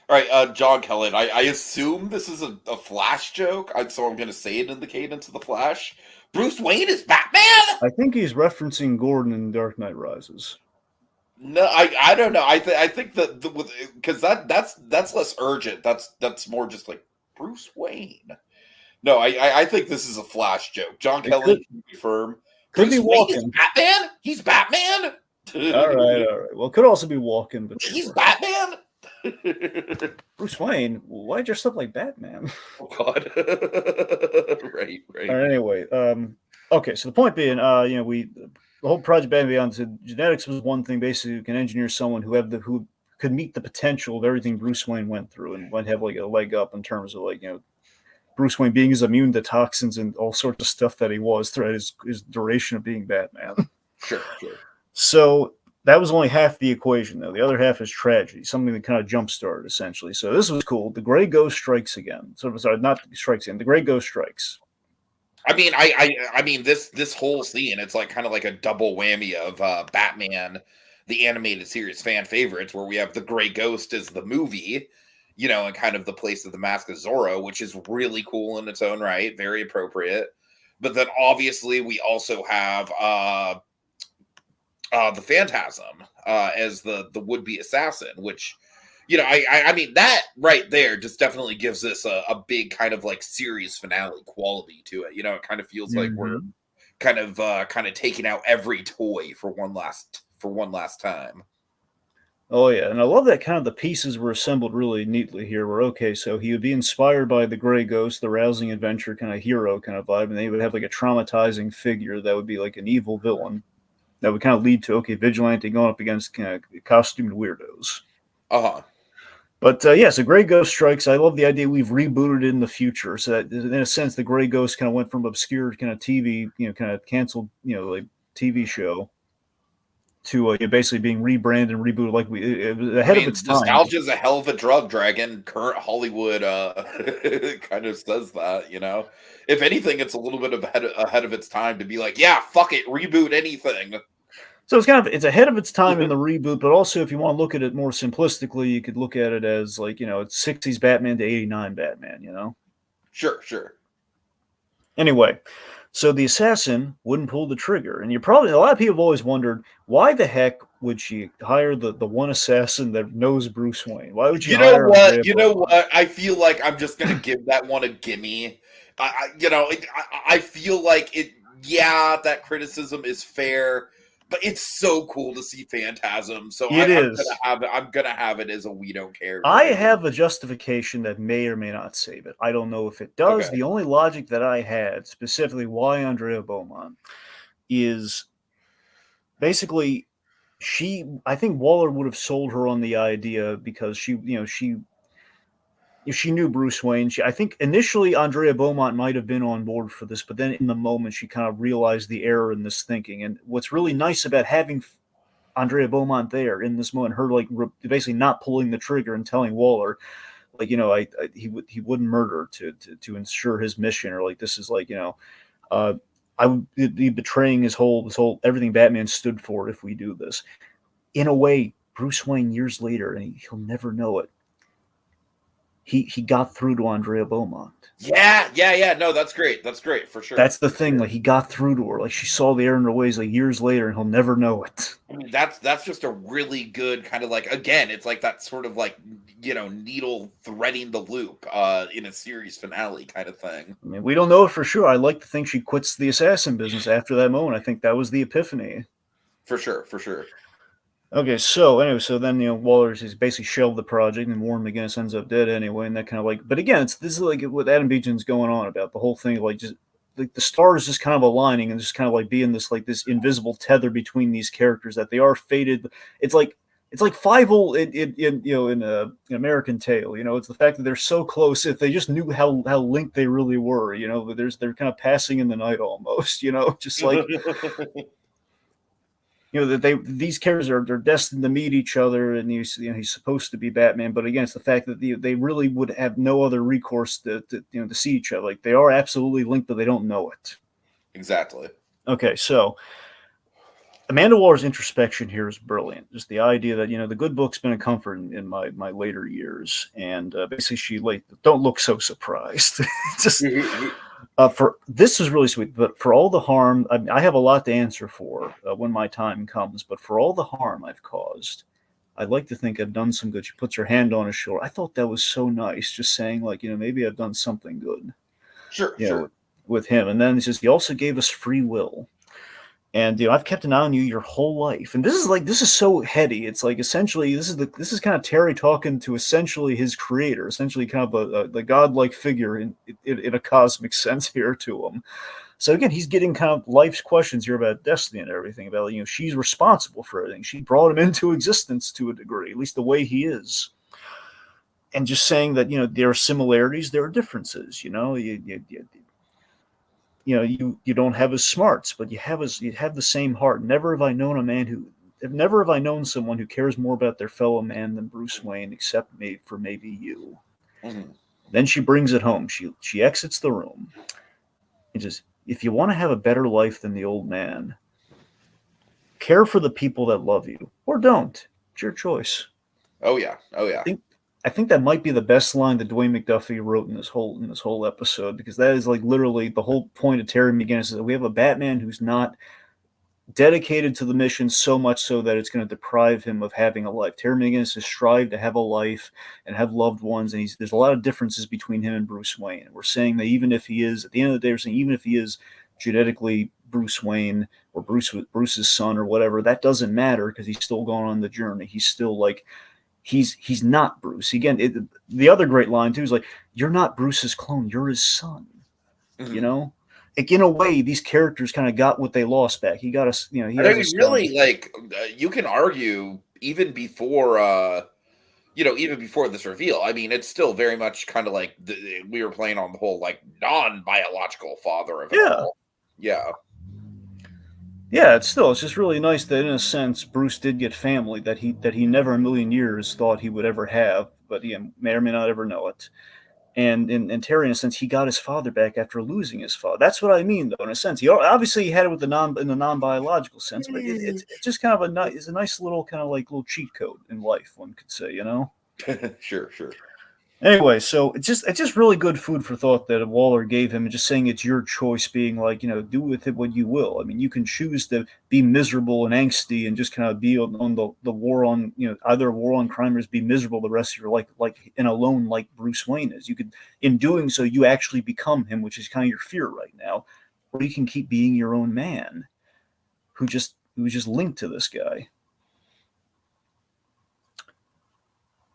right, John Kellen, I assume this is a Flash joke, so I'm going to say it in the cadence of the Flash. Bruce Wayne is Batman? I think he's referencing Gordon in Dark Knight Rises. No, I don't know. I think that because that's less urgent. That's more just like Bruce Wayne. No, I think this is a Flash joke. John Kelly can confirm. Could be Bruce Wayne is Walken. Batman? He's Batman? All right. Well, it could also be Walken, but He's Batman? Bruce Wayne, why dress up like Batman? Oh God. Right. All right, anyway, okay, so the point being, the whole Project Batman Beyond said genetics was one thing. Basically, you can engineer someone who could meet the potential of everything Bruce Wayne went through and might have like a leg up in terms of Bruce Wayne being as immune to toxins and all sorts of stuff that he was throughout his duration of being Batman. Sure. So that was only half the equation, though. The other half is tragedy, something that kind of jump-started, essentially. So this was cool. The Gray Ghost strikes again. Sorry, not strikes again. The Gray Ghost strikes. I mean, I mean this whole scene, it's like kind of like a double whammy of Batman, the animated series fan favorites, where we have the Gray Ghost as the movie, and kind of the place of the Mask of Zorro, which is really cool in its own right, very appropriate. But then obviously we also have the Phantasm as the would-be assassin, which I mean that right there just definitely gives this a big kind of like series finale quality to it. It kind of feels like we're kind of taking out every toy for one last time. Oh yeah, and I love that kind of the pieces were assembled really neatly here. Where okay, so he would be inspired by the Gray Ghost, the rousing adventure kind of hero kind of vibe, and they would have like a traumatizing figure that would be like an evil villain that would kind of lead to Vigilante going up against kind of costumed weirdos. But so Gray Ghost strikes. I love the idea we've rebooted it in the future, so that in a sense the Gray Ghost kind of went from obscure kind of TV, kind of canceled, like TV show to basically being rebranded and rebooted like it was ahead of its time. Nostalgia is a hell of a drug, Dragon. Current Hollywood kind of says that, If anything, it's a little bit ahead of its time to be like, yeah, fuck it, reboot anything. So it's ahead of its time in the reboot, but also if you want to look at it more simplistically, you could look at it as like, it's 60s Batman to 89 Batman, Sure. Anyway, so the assassin wouldn't pull the trigger. And a lot of people have always wondered, why the heck would she hire the one assassin that knows Bruce Wayne? Why would she hire You know what? I feel like I'm just going to give that one a gimme. I feel like it, yeah, that criticism is fair. But it's so cool to see Phantasm. So I'm gonna have it as a we don't care. I have a justification that may or may not save it. I don't know if it does. Okay. The only logic that I had, specifically why Andrea Beaumont, is basically I think Waller would have sold her on the idea because she knew Bruce Wayne. I think initially Andrea Beaumont might have been on board for this, but then in the moment she kind of realized the error in this thinking. And what's really nice about having Andrea Beaumont there in this moment, her like basically not pulling the trigger and telling Waller, like he wouldn't murder to ensure his mission, or like this is like I would be betraying his whole everything Batman stood for if we do this. In a way, Bruce Wayne years later, and he'll never know it, he got through to Andrea Beaumont. Yeah. No, that's great. That's great for sure. That's the thing. Like he got through to her. Like she saw the error in her ways like years later, and he'll never know it. I mean, that's just a really good kind of like, again, it's like that sort of like needle threading the loop in a series finale kind of thing. I mean, we don't know it for sure. I like to think she quits the assassin business after that moment. I think that was the epiphany. For sure. Okay, so anyway, so then Waller's has basically shelved the project, and Warren McGinnis ends up dead anyway, and that kind of like. But again, this is like what Adam Beeton's going on about the whole thing, like just like the stars just kind of aligning and just kind of like being this invisible tether between these characters that they are fated. It's like Fievel in American Tale. It's the fact that they're so close. If they just knew how linked they really were, they're kind of passing in the night almost. Just like. That these characters are destined to meet each other, and he's supposed to be Batman, but again, it's the fact that they really would have no other recourse to see each other. Like they are absolutely linked, but they don't know it. Exactly. Okay, so Amanda Waller's introspection here is brilliant. Just the idea that the good book's been a comfort in my later years, and basically she don't look so surprised. Just. For this is really sweet, but for all the harm, I have a lot to answer for when my time comes. But for all the harm I've caused, I'd like to think I've done some good. She puts her hand on his shoulder. I thought that was so nice, just saying maybe I've done something good. Sure. With him, and then he says he also gave us free will. And I've kept an eye on you your whole life, and this is so heady. It's like essentially this is kind of Terry talking to essentially his creator, essentially kind of the godlike figure in a cosmic sense here to him. So again, he's getting kind of life's questions here about destiny and everything. About she's responsible for everything. She brought him into existence to a degree, at least the way he is. And just saying that there are similarities, there are differences. You don't have his smarts, but you have the same heart. Never have I known someone who cares more about their fellow man than Bruce Wayne, except maybe you. Mm-hmm. Then she brings it home. She exits the room and says, if you want to have a better life than the old man, care for the people that love you, or don't. It's your choice. Oh yeah. I think that might be the best line that Dwayne McDuffie wrote in this whole episode, because that is like literally the whole point of Terry McGinnis is that we have a Batman who's not dedicated to the mission so much so that it's going to deprive him of having a life. Terry McGinnis has strived to have a life and have loved ones, and there's a lot of differences between him and Bruce Wayne. We're saying that even if he is, at the end of the day, we're saying even if he is genetically Bruce Wayne or Bruce's son or whatever, that doesn't matter because he's still going on the journey. He's still like. He's not Bruce. Again, the other great line too is like, "You're not Bruce's clone. You're his son." Mm-hmm. Like in a way, these characters kind of got what they lost back. He got us. He has a son. Really, like you can argue even before, even before this reveal. I mean, it's still very much kind of like we were playing on the whole like non-biological father of it all. Yeah. Yeah, it's just really nice that in a sense Bruce did get family that he never in a million years thought he would ever have, but he may or may not ever know it. And in Terry, in a sense, he got his father back after losing his father. That's what I mean, though. In a sense, he obviously had it with in the non-biological sense, but it's just kind of a nice little kind of like little cheat code in life, one could say, Sure. Anyway, so it's just really good food for thought that Waller gave him, and just saying it's your choice, being like, do with it what you will. I mean, you can choose to be miserable and angsty and just kind of be on the war on, either a war on crime or just be miserable the rest of your life, like in alone, like Bruce Wayne is. You could, in doing so, you actually become him, which is kind of your fear right now, or you can keep being your own man, who's just linked to this guy.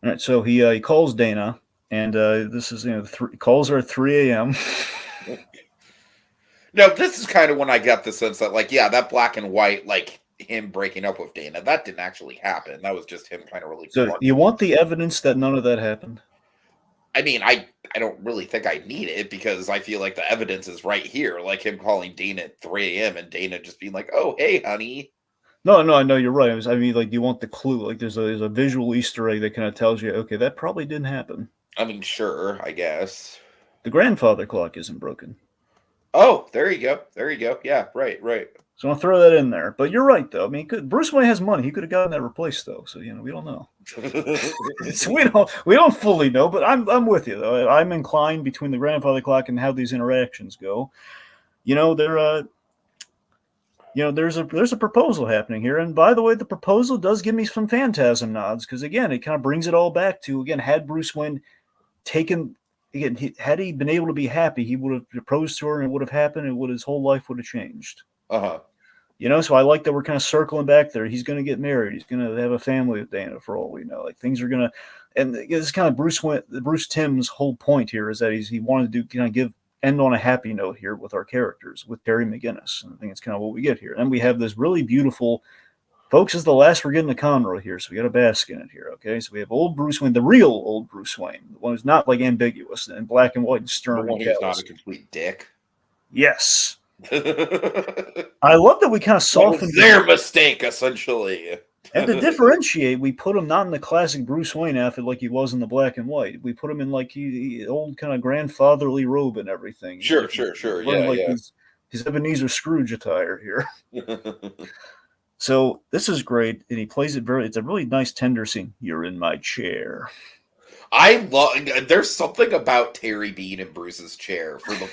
All right, so he calls Dana. And this is, calls are at 3 a.m. No, this is kind of when I got the sense that, like, yeah, that black and white, like him breaking up with Dana, that didn't actually happen. That was just him kind of really. So you want the evidence that none of that happened? I mean, I don't really think I need it because I feel like the evidence is right here, like him calling Dana at 3 a.m. and Dana just being like, "Oh, hey, honey." No, I know you're right. I mean, like, you want the clue. Like, there's a visual Easter egg that kind of tells you, okay, that probably didn't happen. I mean, sure, I guess. The grandfather clock isn't broken. Oh, there you go. Yeah, right. So I'll throw that in there. But you're right, though. I mean, Bruce Wayne has money. He could have gotten that replaced, though. So we don't know. we don't fully know. But I'm with you, though. I'm inclined between the grandfather clock and how these interactions go. There's a proposal happening here, and by the way, the proposal does give me some Phantasm nods because again, it kind of brings it all back to had Bruce Wayne had he been able to be happy, he would have proposed to her, and it would have happened, and his whole life would have changed. So I like that we're kind of circling back there. He's going to get married. He's going to have a family with Dana for all we know. Like things are going to, and it's kind of Bruce Timm's whole point here is that he wanted to kind of end on a happy note here with our characters with Terry McGinnis. And I think it's kind of what we get here. And we have this really beautiful, folks, is the last we're getting the Conroy here, so we got to bask in it here. Okay, so we have old Bruce Wayne, the real old Bruce Wayne, the one who's not like ambiguous and black and white and stern. The one who's not a complete dick. Yes. I love that we kind of softened their mistake, essentially. And to differentiate, we put him not in the classic Bruce Wayne outfit like he was in the black and white. We put him in like he old kind of grandfatherly robe and everything. Sure. Yeah, like his Ebenezer Scrooge attire here. So this is great, and he plays it it's a really nice tender scene. You're in my chair. I love. There's something about Terry being in Bruce's chair for the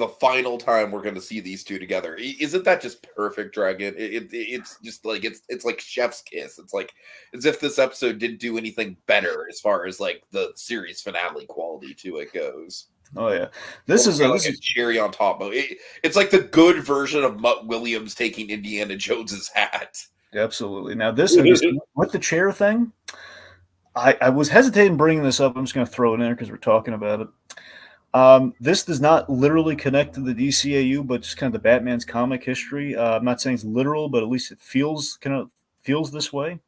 final time we're going to see these two together. Isn't that just perfect, Dragon? It's just like it's like chef's kiss. It's like as if this episode didn't do anything better as far as like the series finale quality to it goes. Oh yeah, this is a cherry on top of it. It's like the good version of Mutt Williams taking Indiana Jones's hat. Absolutely. Now this with the chair thing, I was hesitating bringing this up. I'm just going to throw it in there because we're talking about it. This does not literally connect to the DCAU, but just kind of the Batman's comic history. I'm not saying it's literal, but at least it feels this way.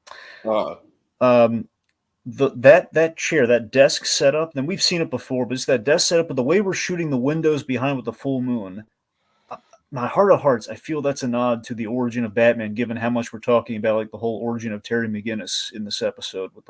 That chair, that desk setup, and we've seen it before, but it's that desk setup, but the way we're shooting the windows behind with the full moon, my heart of hearts, I feel that's a nod to the origin of Batman, given how much we're talking about like the whole origin of Terry McGinnis in this episode with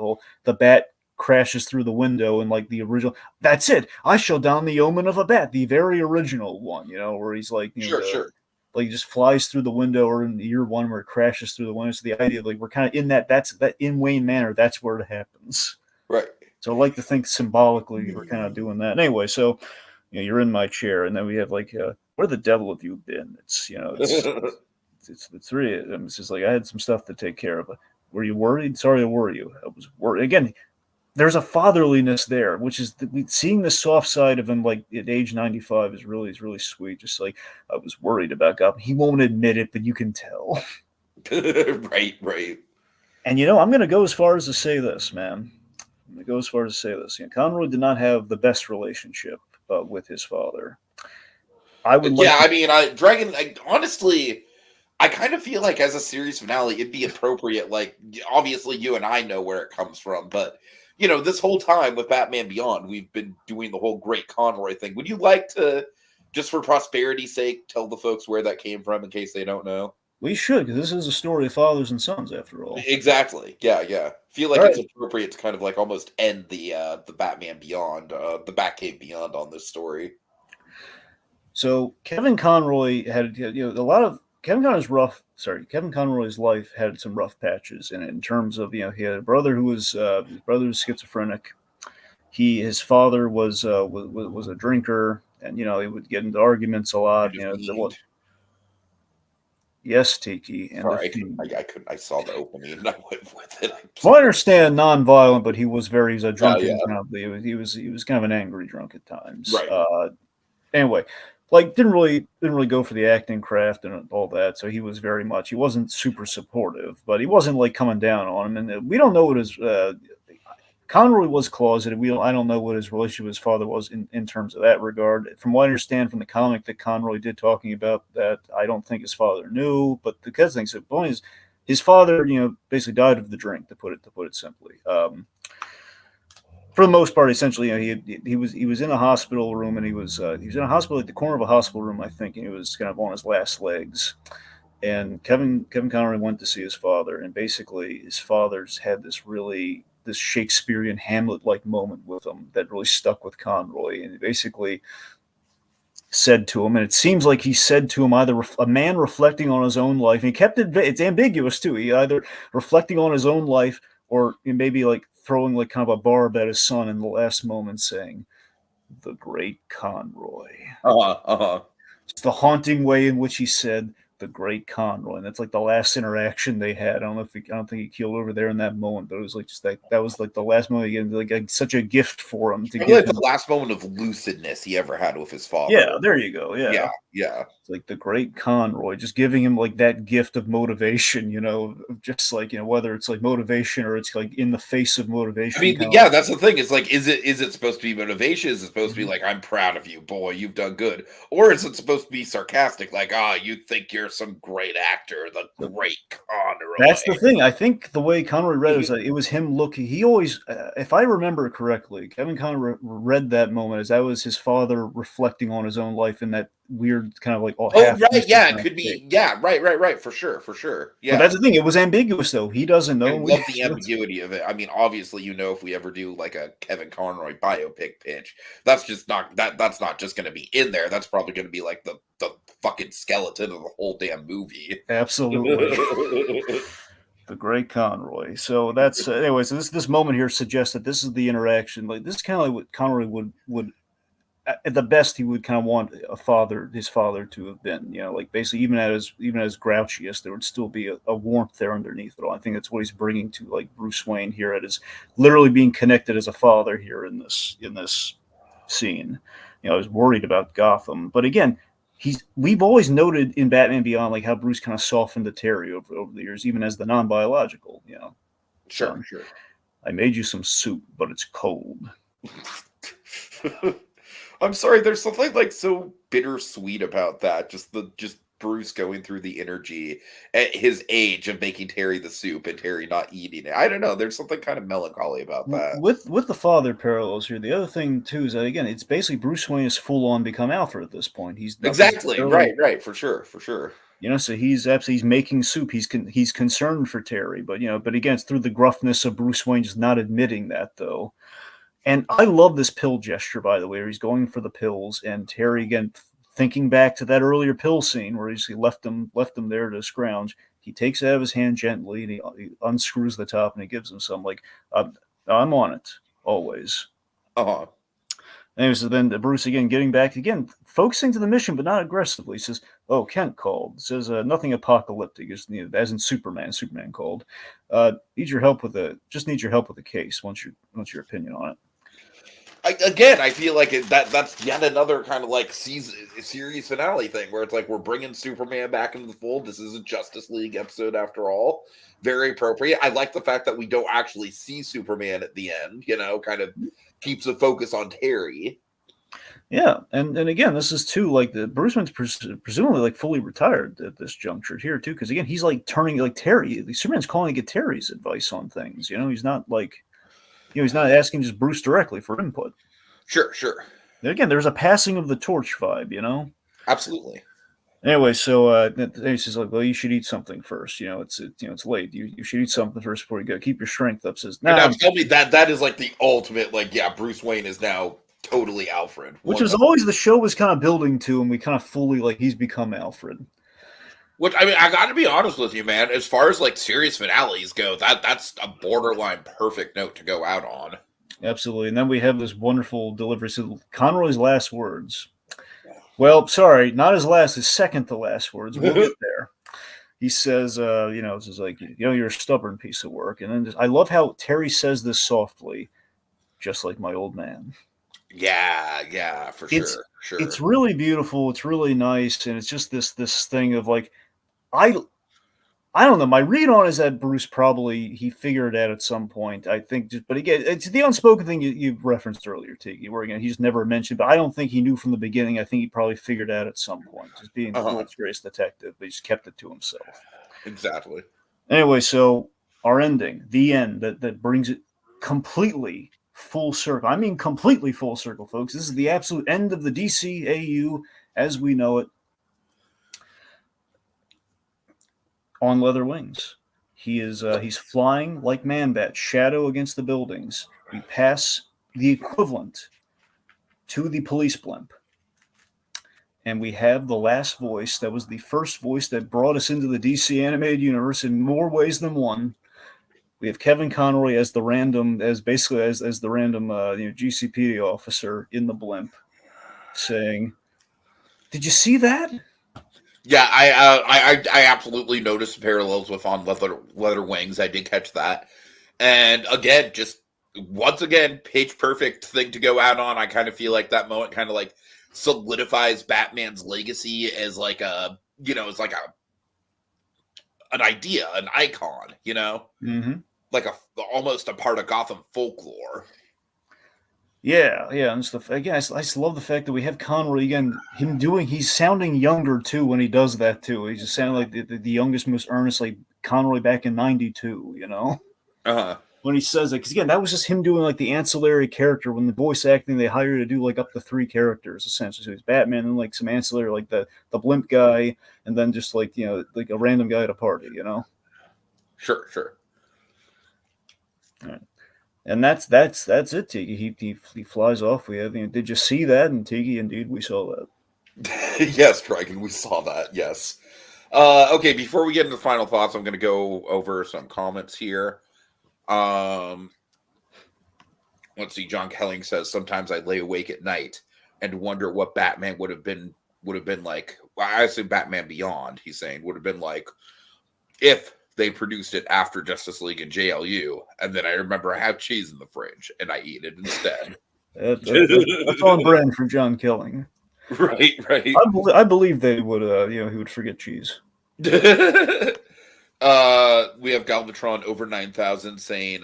the bat crashes through the window and like the original, that's it, I shall down the omen of a bat, the very original one, where he's like, sure. Like he just flies through the window, or in year one where it crashes through the window. So the idea of like we're kind of in that in Wayne Manor, that's where it happens. Right. So I like to think symbolically we're kind of doing that. Anyway, so you're in my chair, and then we have like where the devil have you been? It's it's the three of them. It's just like I had some stuff to take care of. Were you worried? Sorry to worry you. I was worried. Again, there's a fatherliness there, which is seeing the soft side of him, like at age 95, is really sweet. Just like I was worried about God. He won't admit it, but you can tell. Right. And I'm going to go as far as to say this, man. Conroy did not have the best relationship with his father. Dragon. Honestly, I kind of feel like as a series finale, it'd be appropriate. Like, obviously, you and I know where it comes from, but this whole time with Batman Beyond, we've been doing the whole Great Conroy thing. Would you like to, just for prosperity's sake, tell the folks where that came from in case they don't know? We should, because this is a story of fathers and sons, after all. Exactly. Yeah. Feel like it's appropriate to kind of like almost end the Batman Beyond, the Batcave Beyond on this story. So Kevin Conroy had a lot of Kevin Conroy's life had some rough patches in terms of he had a brother who was schizophrenic. His father was a drinker, and he would get into arguments a lot. Yes, Tiki. And I saw the opening and I went with it. Well, I understand non-violent, but he was a drunken. He was kind of an angry drunk at times. Right. Anyway. Like didn't really go for the acting craft and all that, so he wasn't super supportive, but he wasn't like coming down on him. And we don't know what his Conroy was closeted. I don't know what his relationship with his father was in terms of that regard. From what I understand from the comic that Conroy did talking about that, I don't think his father knew. But the thing is, his father, basically died of the drink, to put it simply. For the most part, essentially, he was in a hospital room, and he was in a hospital at the corner of a hospital room, I think, and he was kind of on his last legs. And Kevin Conroy went to see his father, and basically his father's had this Shakespearean Hamlet-like moment with him that really stuck with Conroy, and he basically said to him, and it seems like he said to him either a man reflecting on his own life, and he kept it's ambiguous too. He either reflecting on his own life, or maybe like throwing like kind of a barb at his son in the last moment, saying, "The Great Conroy." It's the haunting way in which he said, "The Great Conroy," and that's like the last interaction they had. I don't think he keeled over there in that moment, but it was like just that was like the last moment again, like such a gift for him to give him. The last moment of lucidness he ever had with his father. Yeah, there you go. Yeah. Yeah. It's like the great Conroy, just giving him like that gift of motivation, just like, whether it's like motivation or it's like in the face of I motivation, mean, kind of yeah, like, that's the thing. It's like, is it supposed to be motivation? Is it supposed to be Mhm. like, I'm proud of you, boy, you've done good? Or is it supposed to be sarcastic, like, you think you're some great actor, the great That's Conroy? the thing. I think the way Conroy read it was that it was him looking. He always, if I remember correctly, Kevin Conroy read that moment as that was his father reflecting on his own life in that weird kind of like Oh, half right, lucid yeah, it kind of could state. be, yeah, right, for sure, But yeah. that's the thing. It was ambiguous though. He doesn't I know. And we, love the ambiguity of it. I mean, obviously, if we ever do like a Kevin Conroy biopic pitch, that's not just going to be in there. That's probably going to be like the fucking skeleton of the whole damn movie. absolutely. The great Conroy. So that's anyway. So this moment here suggests that this is the interaction. Like this is kind of like what Conroy would at the best he would kind of want his father to have been, like basically even as grouchiest, there would still be a warmth there underneath it all. I think that's what he's bringing to like Bruce Wayne here at his literally being connected as a father here in this scene. I was worried about Gotham, but again, we've always noted in Batman Beyond like how Bruce kind of softened to Terry over the years, even as the non-biological, Sure, son. sure. I made you some soup, but it's cold. I'm sorry, there's something like so bittersweet about that. Just Bruce going through the energy at his age of making Terry the soup and Terry not eating it. I don't know. There's something kind of melancholy about that. With the father parallels here, the other thing too is that again, it's basically Bruce Wayne is full on become Alfred at this point. He's not Exactly. necessarily, Right, for sure, for sure. so he's making soup. He's concerned for Terry, but again, it's through the gruffness of Bruce Wayne just not admitting that though. And I love this pill gesture, by the way, where he's going for the pills, and Terry again thinking back to that earlier pill scene where he left him there to scrounge. He takes it out of his hand gently and he unscrews the top and he gives him some like, I'm on it always. Uh-huh. Anyway, so then Bruce again getting back again, focusing to the mission, but not aggressively. He says, "Oh, Kent called. Says nothing apocalyptic, as in Superman. Superman called. Need your help with just need your help with the case. Wants your opinion on it." I feel like that's yet another kind of like series finale thing where it's like we're bringing Superman back into the fold. This is a Justice League episode after all. Very appropriate. I like the fact that we don't actually see Superman at the end. Kind of keeps the focus on Terry. Yeah, and again, this is too like the Bruce Wayne's presumably like fully retired at this juncture here too, because again, he's like turning like Terry. Superman's calling to get Terry's advice on things. He's not like he's not asking just Bruce directly for input. Sure. And again, there's a passing of the torch vibe. Absolutely. Anyway, so he says like, well, you should eat something first. It's late. You should eat something first before you go. Keep your strength up. Says And nah, now tell me that is like the ultimate, like, yeah, Bruce Wayne is now totally Alfred. which was always the show was kind of building to, and we kind of fully like he's become Alfred. Which I mean, I got to be honest with you, man. As far as like series finales go, that's a borderline perfect note to go out on. Absolutely. And then we have this wonderful delivery. So Conroy's last words. Well, sorry, not his last, his second to last words. We'll get there. He says, it's just like, you're a stubborn piece of work. And then I love how Terry says this softly, just like my old man. Yeah, for sure. It's really beautiful. It's really nice. And it's just this thing of like, I don't know. My read on is that Bruce probably he figured it out at some point. I think, but again, it's the unspoken thing you referenced earlier, Tiki, where again he just never mentioned. But I don't think he knew from the beginning. I think he probably figured it out at some point, just being the world's greatest detective. But he just kept it to himself. Exactly. Anyway, so our ending, the end, that brings it completely full circle. I mean, completely full circle, folks. This is the absolute end of the DCAU as we know it. On leather wings. He's flying like Man-Bat, shadow against the buildings. We pass the equivalent to the police blimp. And we have the last voice that was the first voice that brought us into the DC animated universe in more ways than one. We have Kevin Conroy as the random GCPD officer in the blimp saying, "Did you see that?" Yeah, I absolutely noticed parallels with On Leather Wings. I did catch that, and again, just once again, pitch perfect thing to go out on. I kind of feel like that moment kind of like solidifies Batman's legacy as like a, as like an idea, an icon, Mm-hmm. like almost a part of Gotham folklore. Yeah, and stuff. Again, I just love the fact that we have Conroy again. He's sounding younger too when he does that too. He's just sounding like the youngest, most earnest, like Conroy back in '92. Uh-huh. When he says it, because again, that was just him doing like the ancillary character. When the voice acting, they hired to do like up to 3 characters essentially. So he's Batman and like some ancillary, like the blimp guy, and then just like like a random guy at a party. Sure. All right. And that's it, Tiki. He flies off. We have. Did you see that? And Tiki, indeed, we saw that. Yes, Dragon, we saw that. Yes. Okay, before we get into final thoughts, I'm going to go over some comments here. Let's see. John Kelling says, "Sometimes I lay awake at night and wonder what Batman would have been like." Well, I assume Batman Beyond. He's saying would have been like if they produced it after Justice League and JLU, and then I remember I have cheese in the fridge and I eat it instead. That's on brand for John Kelling. Right. I believe they would. He would forget cheese. We have Galvatron over 9,000 saying,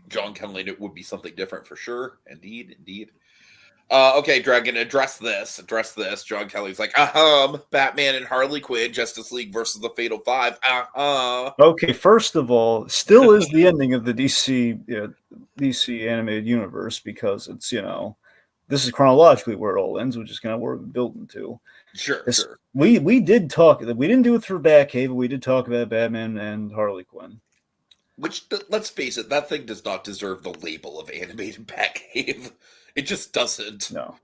John Kelly, it would be something different for sure. Indeed. Okay, Dragon, address this. John Kelly's like, Batman and Harley Quinn, Justice League versus the Fatal Five. Okay, first of all, still is the ending of the DC animated universe because it's this is chronologically where it all ends, which is kind of where we're building to. Sure. We did talk. We didn't do it through Batcave, but we did talk about Batman and Harley Quinn. Which, let's face it, that thing does not deserve the label of animated Batcave. It just doesn't. No.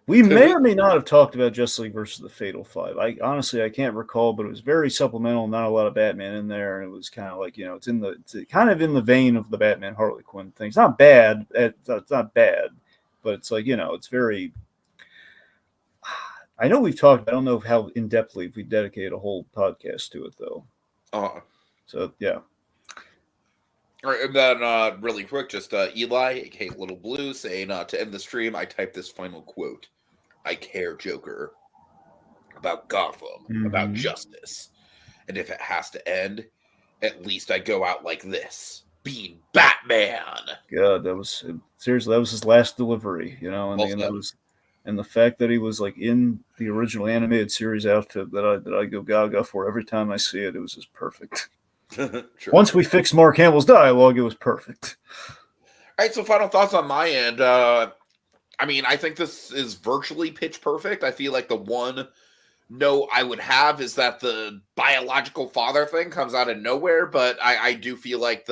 We may or may not have talked about Justice League versus the Fatal Five. I can't recall, but it was very supplemental, not a lot of Batman in there, and it was kind of like it's kind of in the vein of the Batman Harley Quinn thing. It's not bad. It's not bad, but it's like it's very. I know we've talked. I don't know how in depthly if we dedicate a whole podcast to it though. So yeah. All right, and then really quick, just Eli, aka Little Blue, saying to end the stream, I typed this final quote. I care, Joker, about Gotham, about justice. And if it has to end, at least I go out like this, being Batman. God, that was seriously, that was his last delivery, and the fact that he was like in the original animated series outfit that I go gaga for every time I see it, it was just perfect. Sure. Once we fixed Mark Hamill's dialogue, it was perfect. All right, so final thoughts on my end. I think this is virtually pitch perfect. I feel like the one note I would have is that the biological father thing comes out of nowhere, but I do feel like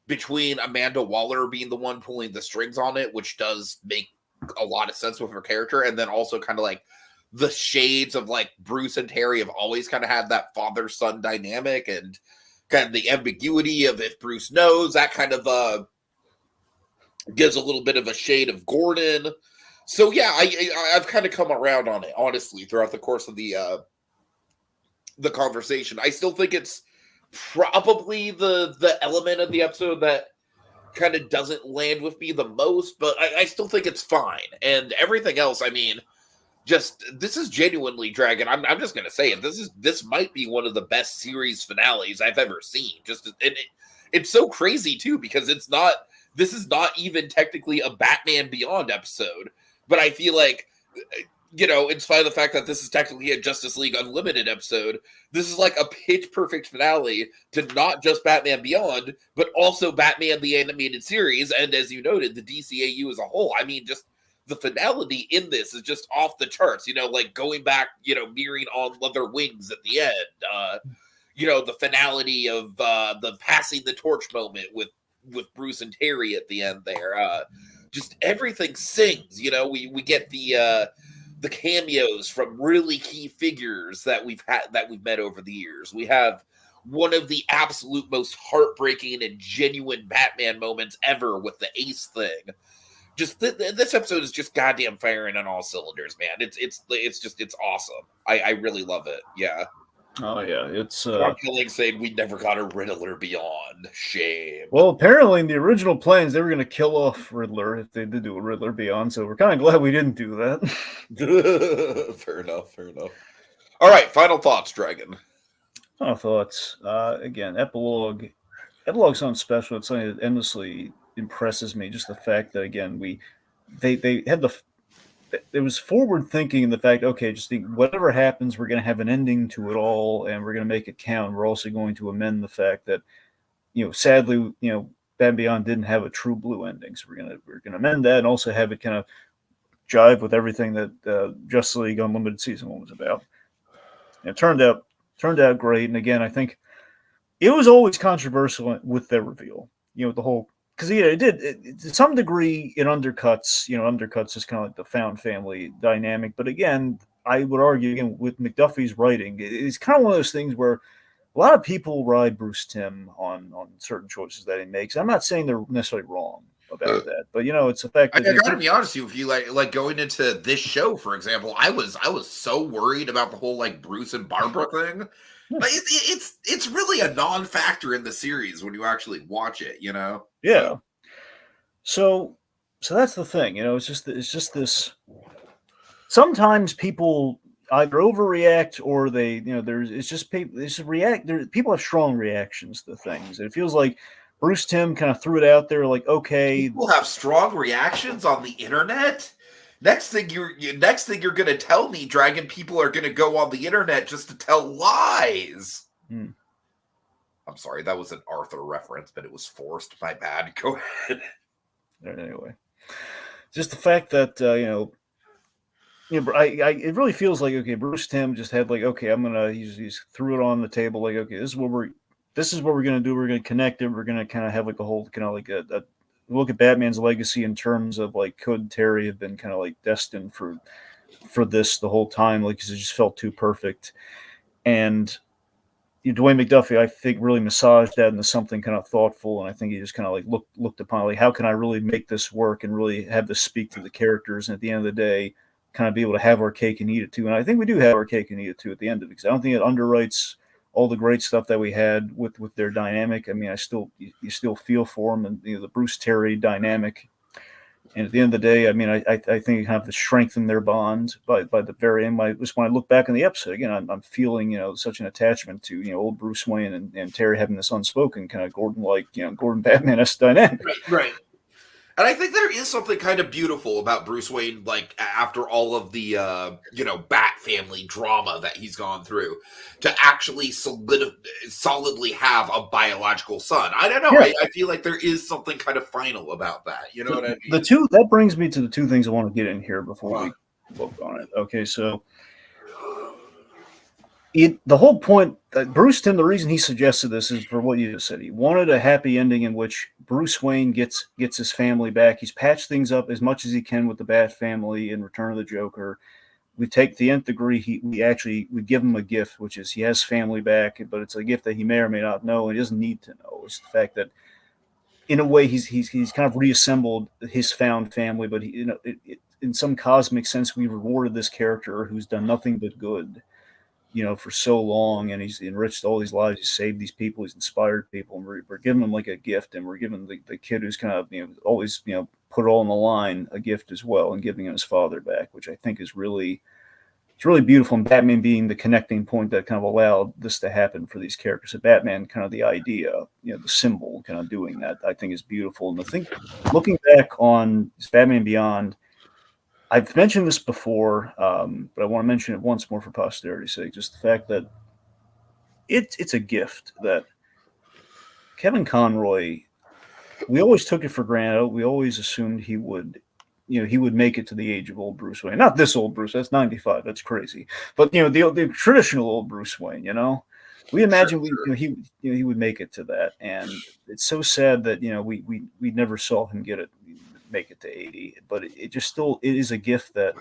between Amanda Waller being the one pulling the strings on it, which does make a lot of sense with her character, and then also kind of like the shades of like Bruce and Terry have always kind of had that father-son dynamic, and kind of the ambiguity of if Bruce knows, that kind of gives a little bit of a shade of Gordon. So yeah, I've kind of come around on it, honestly, throughout the course of the conversation. I still think it's probably the element of the episode that kind of doesn't land with me the most, but I still think it's fine. And everything else, this is genuinely, Dragon, I'm just gonna say it. This might be one of the best series finales I've ever seen. It's so crazy too, because this is not even technically a Batman Beyond episode, but I feel like, in spite of the fact that this is technically a Justice League Unlimited episode, this is like a pitch perfect finale to not just Batman Beyond, but also Batman the Animated Series, and as you noted, the DCAU as a whole. Just the finality in this is just off the charts, like going back, mirroring on leather wings at the end, the finality of the passing the torch moment with Bruce and Terry at the end there. Just everything sings, we get the cameos from really key figures that we've met over the years. We have one of the absolute most heartbreaking and genuine Batman moments ever with the Ace thing. Just this episode is just goddamn firing on all cylinders, man. It's awesome. I really love it. Yeah. Oh yeah, it's John Killing saying we never got a Riddler Beyond. Shame. well, apparently in the original plans they were going to kill off Riddler if they did do a Riddler Beyond, so we're kind of glad we didn't do that. Fair enough. All right, final thoughts, Dragon. Final thoughts. Again, Epilogue. Epilogue sounds special. It's something that endlessly impresses me. Just the fact that again they had it was forward thinking in the fact, okay, just think whatever happens, we're going to have an ending to it all, and we're going to make it count. We're also going to amend the fact that, sadly, Batman Beyond didn't have a true blue ending, so we're gonna amend that and also have it kind of jive with everything that Justice League Unlimited Season 1 was about. And it turned out great. And again, I think it was always controversial with their reveal. The whole, because it did to some degree it undercuts is kind of like the found family dynamic. But again, I would argue again with McDuffie's writing, it's kind of one of those things where a lot of people ride Bruce Timm on certain choices that he makes. I'm not saying they're necessarily wrong about that, but it's the fact that I gotta be honest with you. If you like going into this show, for example, I was so worried about the whole like Bruce and Barbara thing. But it's really a non-factor in the series when you actually watch it. Yeah. So that's the thing. It's just this. Sometimes people either overreact or they, it's just people. It's just react. People have strong reactions to things. It feels like Bruce Timm kind of threw it out there, like, okay, people have strong reactions on the internet. Next thing you're gonna tell me, Dragon, people are gonna go on the internet just to tell lies. I'm sorry, that was an Arthur reference, but it was forced. My bad. Go ahead. Anyway, just the fact that it really feels like, okay, Bruce Timm just had like, okay, he's threw it on the table, like, okay, this is what we're gonna do. We're gonna connect it. We're gonna kind of have like a whole kind of like a look at Batman's legacy in terms of like, could Terry have been kind of like destined for this the whole time, like, because it just felt too perfect. And Dwayne McDuffie, I think, really massaged that into something kind of thoughtful, and I think he just kind of like looked upon like, how can I really make this work and really have this speak to the characters, and at the end of the day, kind of be able to have our cake and eat it too. And I think we do have our cake and eat it too at the end of it, because I don't think it underwrites all the great stuff that we had with their dynamic. I mean, you still feel for them, and the Bruce Terry dynamic. And at the end of the day, I mean, I think you have to strengthen their bond by the very end. Just when I look back on the episode again, I'm feeling such an attachment to old Bruce Wayne and Terry having this unspoken kind of Gordon Batman-esque dynamic. Right. And I think there is something kind of beautiful about Bruce Wayne, like after all of the Bat family drama that he's gone through, to actually solidly have a biological son. I don't know. Yeah. I feel like there is something kind of final about that. You know what I mean? That brings me to the two things I want to get in here before we look on it. Okay, so the whole point that Bruce Timm, the reason he suggested this is for what you just said. He wanted a happy ending in which Bruce Wayne gets his family back. He's patched things up as much as he can with the Bat family in Return of the Joker. We take the nth degree. We give him a gift, which is he has family back, but it's a gift that he may or may not know, and he doesn't need to know. It's the fact that, in a way, he's kind of reassembled his found family, but in some cosmic sense, we rewarded this character who's done nothing but good, for so long, and he's enriched all these lives. He's saved these people. He's inspired people, and we're giving him like a gift, and we're giving the kid who's kind of always put it all on the line a gift as well, and giving him his father back, which I think is really beautiful. And Batman being the connecting point that kind of allowed this to happen for these characters. So Batman, kind of the idea, the symbol, kind of doing that, I think is beautiful. And I think looking back on Batman Beyond, I've mentioned this before, but I want to mention it once more for posterity's sake. Just the fact that it's a gift that Kevin Conroy, we always took it for granted. We always assumed he would make it to the age of old Bruce Wayne. Not this old Bruce. That's 95. That's crazy. But the traditional old Bruce Wayne. We imagined he would make it to that, and it's so sad that we never saw him make it to 80, but it is a gift that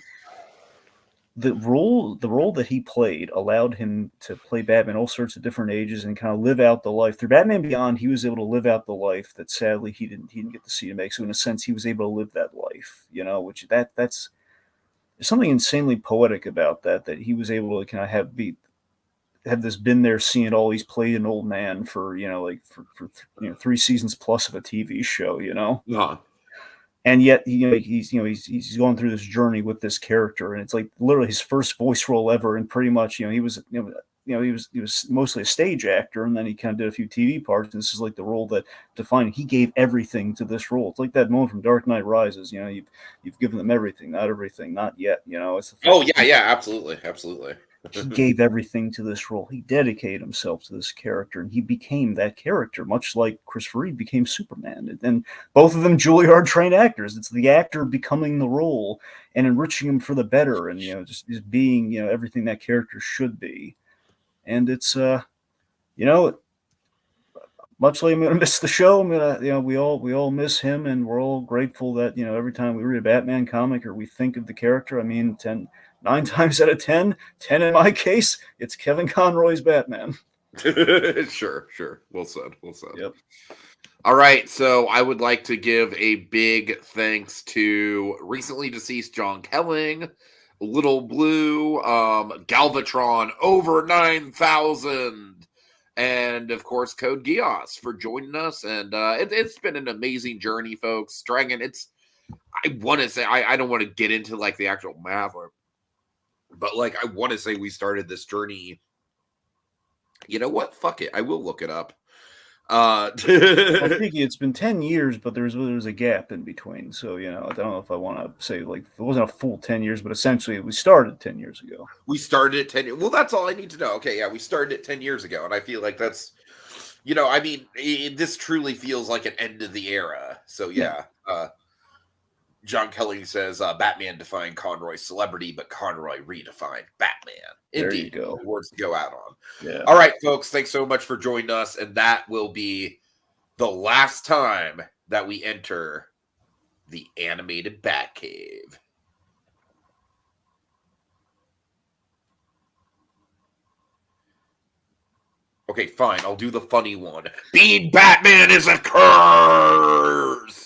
the role that he played allowed him to play Batman all sorts of different ages and kind of live out the life. Through Batman Beyond, he was able to live out the life that sadly he didn't get to see to make. So in a sense, he was able to live that life, which that's there's something insanely poetic about that he was able to kind of have this been there seeing it all. He's played an old man for, like for 3 seasons plus of a TV show, Uh-huh. and yet he's going through this journey with this character, and it's like literally his first voice role ever, and pretty much he was he was mostly a stage actor, and then he kind of did a few TV parts, and this is like the role that defined. He gave everything to this role. It's like that moment from Dark Knight Rises. You've given them everything, not everything, not yet. It's the Absolutely. he gave everything to this role. He dedicated himself to this character, and he became that character, much like Christopher Reeve became Superman. And both of them Juilliard trained actors. It's the actor becoming the role and enriching him for the better, and just being everything that character should be. And it's much like I'm gonna miss the show. I'm gonna we all miss him, and we're all grateful that every time we read a Batman comic or we think of the character. I mean, 9 times out of 10 in my case, it's Kevin Conroy's Batman. Sure. Well said. Yep. All right, so I would like to give a big thanks to recently deceased John Kelling, Little Blue, Galvatron, over 9,000, and of course Code Geass for joining us. And it's been an amazing journey, folks. Dragon, I want to say I don't want to get into like the actual math, but like I want to say we started this journey. You know what? Fuck it, I will look it up. I think it's been 10 years, but there's a gap in between. So, I don't know if I want to say like it wasn't a full 10 years, but essentially we started 10 years ago. We started at 10 years. Well, that's all I need to know. Okay, yeah, we started at 10 years ago, and I feel like that's, I mean, this truly feels like an end of the era. So, yeah. John Kelly says, Batman defined Conroy's celebrity, but Conroy redefined Batman. There Indeed. you go. Words to go out on. Yeah. All right, folks. Thanks so much for joining us. And that will be the last time that we enter the animated Batcave. Okay, fine. I'll do the funny one. Being Batman is a curse!